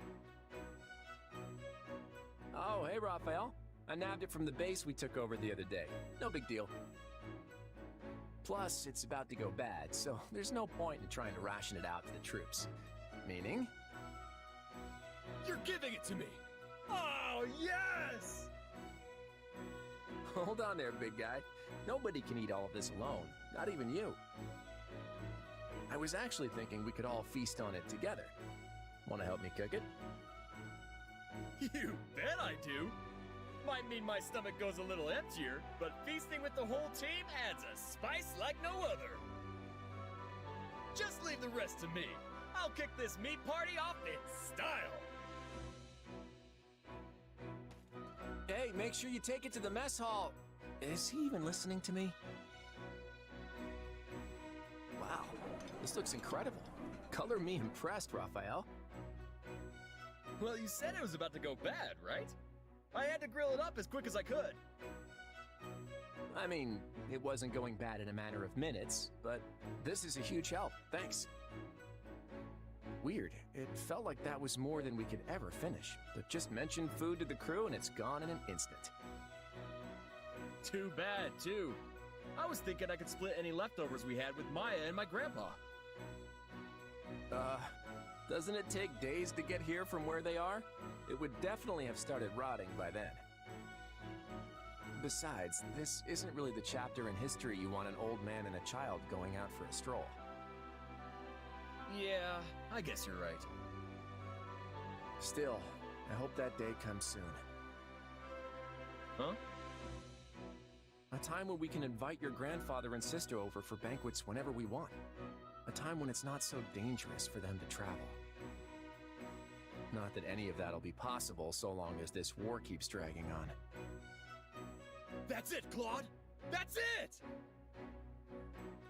Oh, hey, Raphael. I nabbed it from the base we took over the other day. No big deal. Plus, it's about to go bad, so there's no point in trying to ration it out to the troops. Meaning? You're giving it to me! Oh, yes! Hold on there, big guy. Nobody can eat all of this alone, not even you. I was actually thinking we could all feast on it together. Want to help me cook it? You bet I do! Might mean my stomach goes a little emptier, but feasting with the whole team adds a spice like no other. Just leave the rest to me. I'll kick this meat party off in style. Hey, make sure you take it to the mess hall. Is he even listening to me? Wow, this looks incredible. Color me impressed, Raphael. Well, you said it was about to go bad, right? I had to grill it up as quick as I could. I mean, it wasn't going bad in a matter of minutes, but this is a huge help. Thanks. Weird. It felt like that was more than we could ever finish, but just mention food to the crew and it's gone in an instant. Too bad, too. I was thinking I could split any leftovers we had with Maya and my grandpa. Doesn't it take days to get here from where they are? It would definitely have started rotting by then. Besides, this isn't really the chapter in history you want an old man and a child going out for a stroll. Yeah, I guess you're right. Still, I hope that day comes soon. Huh? A time when we can invite your grandfather and sister over for banquets whenever we want. A time when it's not so dangerous for them to travel. Not that any of that'll be possible so long as this war keeps dragging on. That's it, Claude! That's it!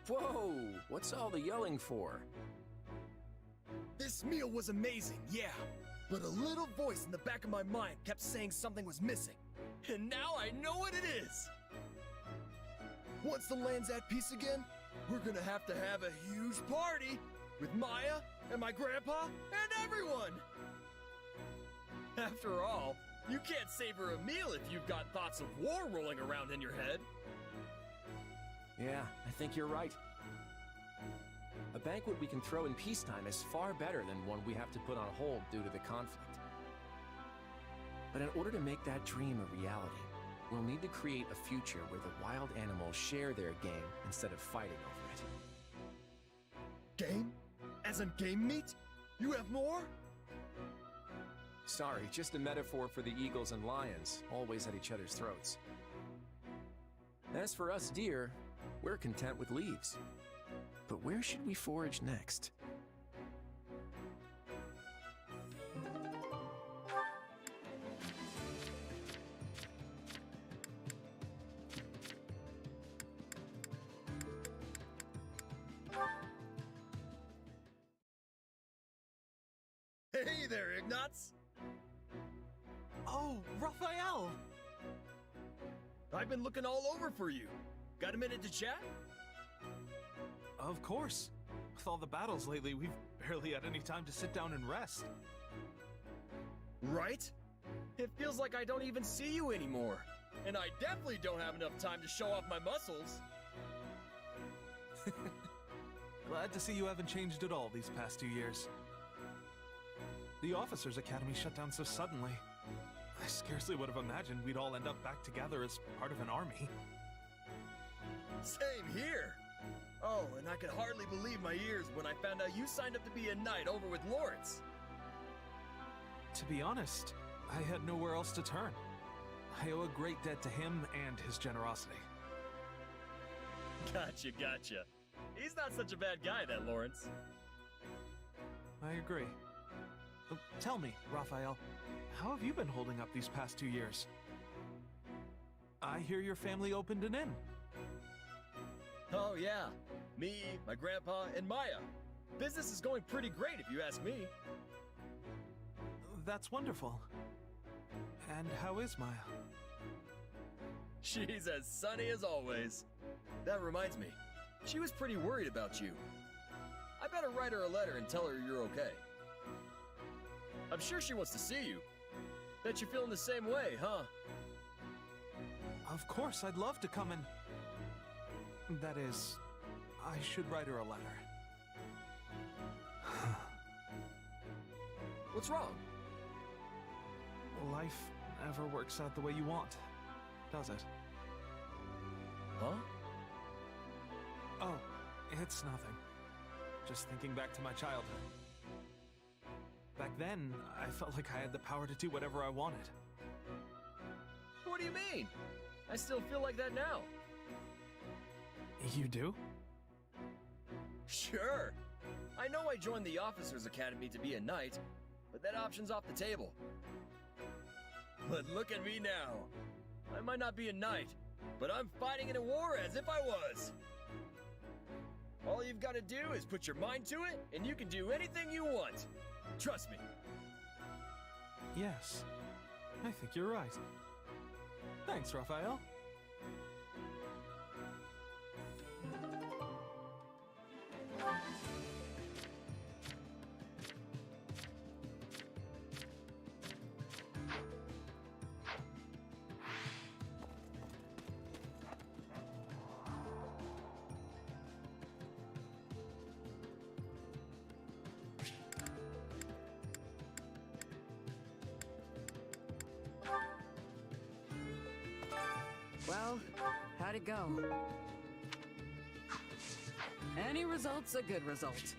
Whoa! What's all the yelling for? This meal was amazing, yeah. But a little voice in the back of my mind kept saying something was missing. And now I know what it is! Once the land's at peace again, we're gonna have a huge party with Maya and my grandpa and everyone! After all, you can't savor a meal if you've got thoughts of war rolling around in your head. Yeah, I think you're right. A banquet we can throw in peacetime is far better than one we have to put on hold due to the conflict. But in order to make that dream a reality, we'll need to create a future where the wild animals share their game instead of fighting over it. Game? As in game meat? You have more? Sorry, just a metaphor for the eagles and lions, always at each other's throats. As for us deer, we're content with leaves. But where should we forage next? Hey there, Ignatz! Oh, Raphael! I've been looking all over for you. Got a minute to chat? Of course. With all the battles lately, we've barely had any time to sit down and rest. Right? It feels like I don't even see you anymore. And I definitely don't have enough time to show off my muscles. Glad to see you haven't changed at all these past 2 years. The Officers' Academy shut down so suddenly. I scarcely would have imagined we'd all end up back together as part of an army. Same here. Oh, and I could hardly believe my ears when I found out you signed up to be a knight over with Lawrence. To be honest, I had nowhere else to turn. I owe a great debt to him and his generosity. Gotcha. He's not such a bad guy, that Lawrence. I agree. Tell me, Raphael, how have you been holding up these past 2 years? I hear your family opened an inn. Oh, yeah. Me, my grandpa, and Maya. Business is going pretty great, if you ask me. That's wonderful. And how is Maya? She's as sunny as always. That reminds me, she was pretty worried about you. I better write her a letter and tell her you're okay. I'm sure she wants to see you. Bet you're feeling the same way, huh? Of course, I'd love to come and... That is, I should write her a letter. What's wrong? Life never works out the way you want, does it? Huh? Oh, it's nothing. Just thinking back to my childhood. Back then, I felt like I had the power to do whatever I wanted. What do you mean? I still feel like that now. You do? Sure. I know I joined the Officers Academy to be a knight, but that option's off the table. But look at me now. I might not be a knight, but I'm fighting in a war as if I was. All you've got to do is put your mind to it, and you can do anything you want. Trust me. Yes, I think you're right. Thanks, Raphael. Well, how'd it go? Any result's a good result.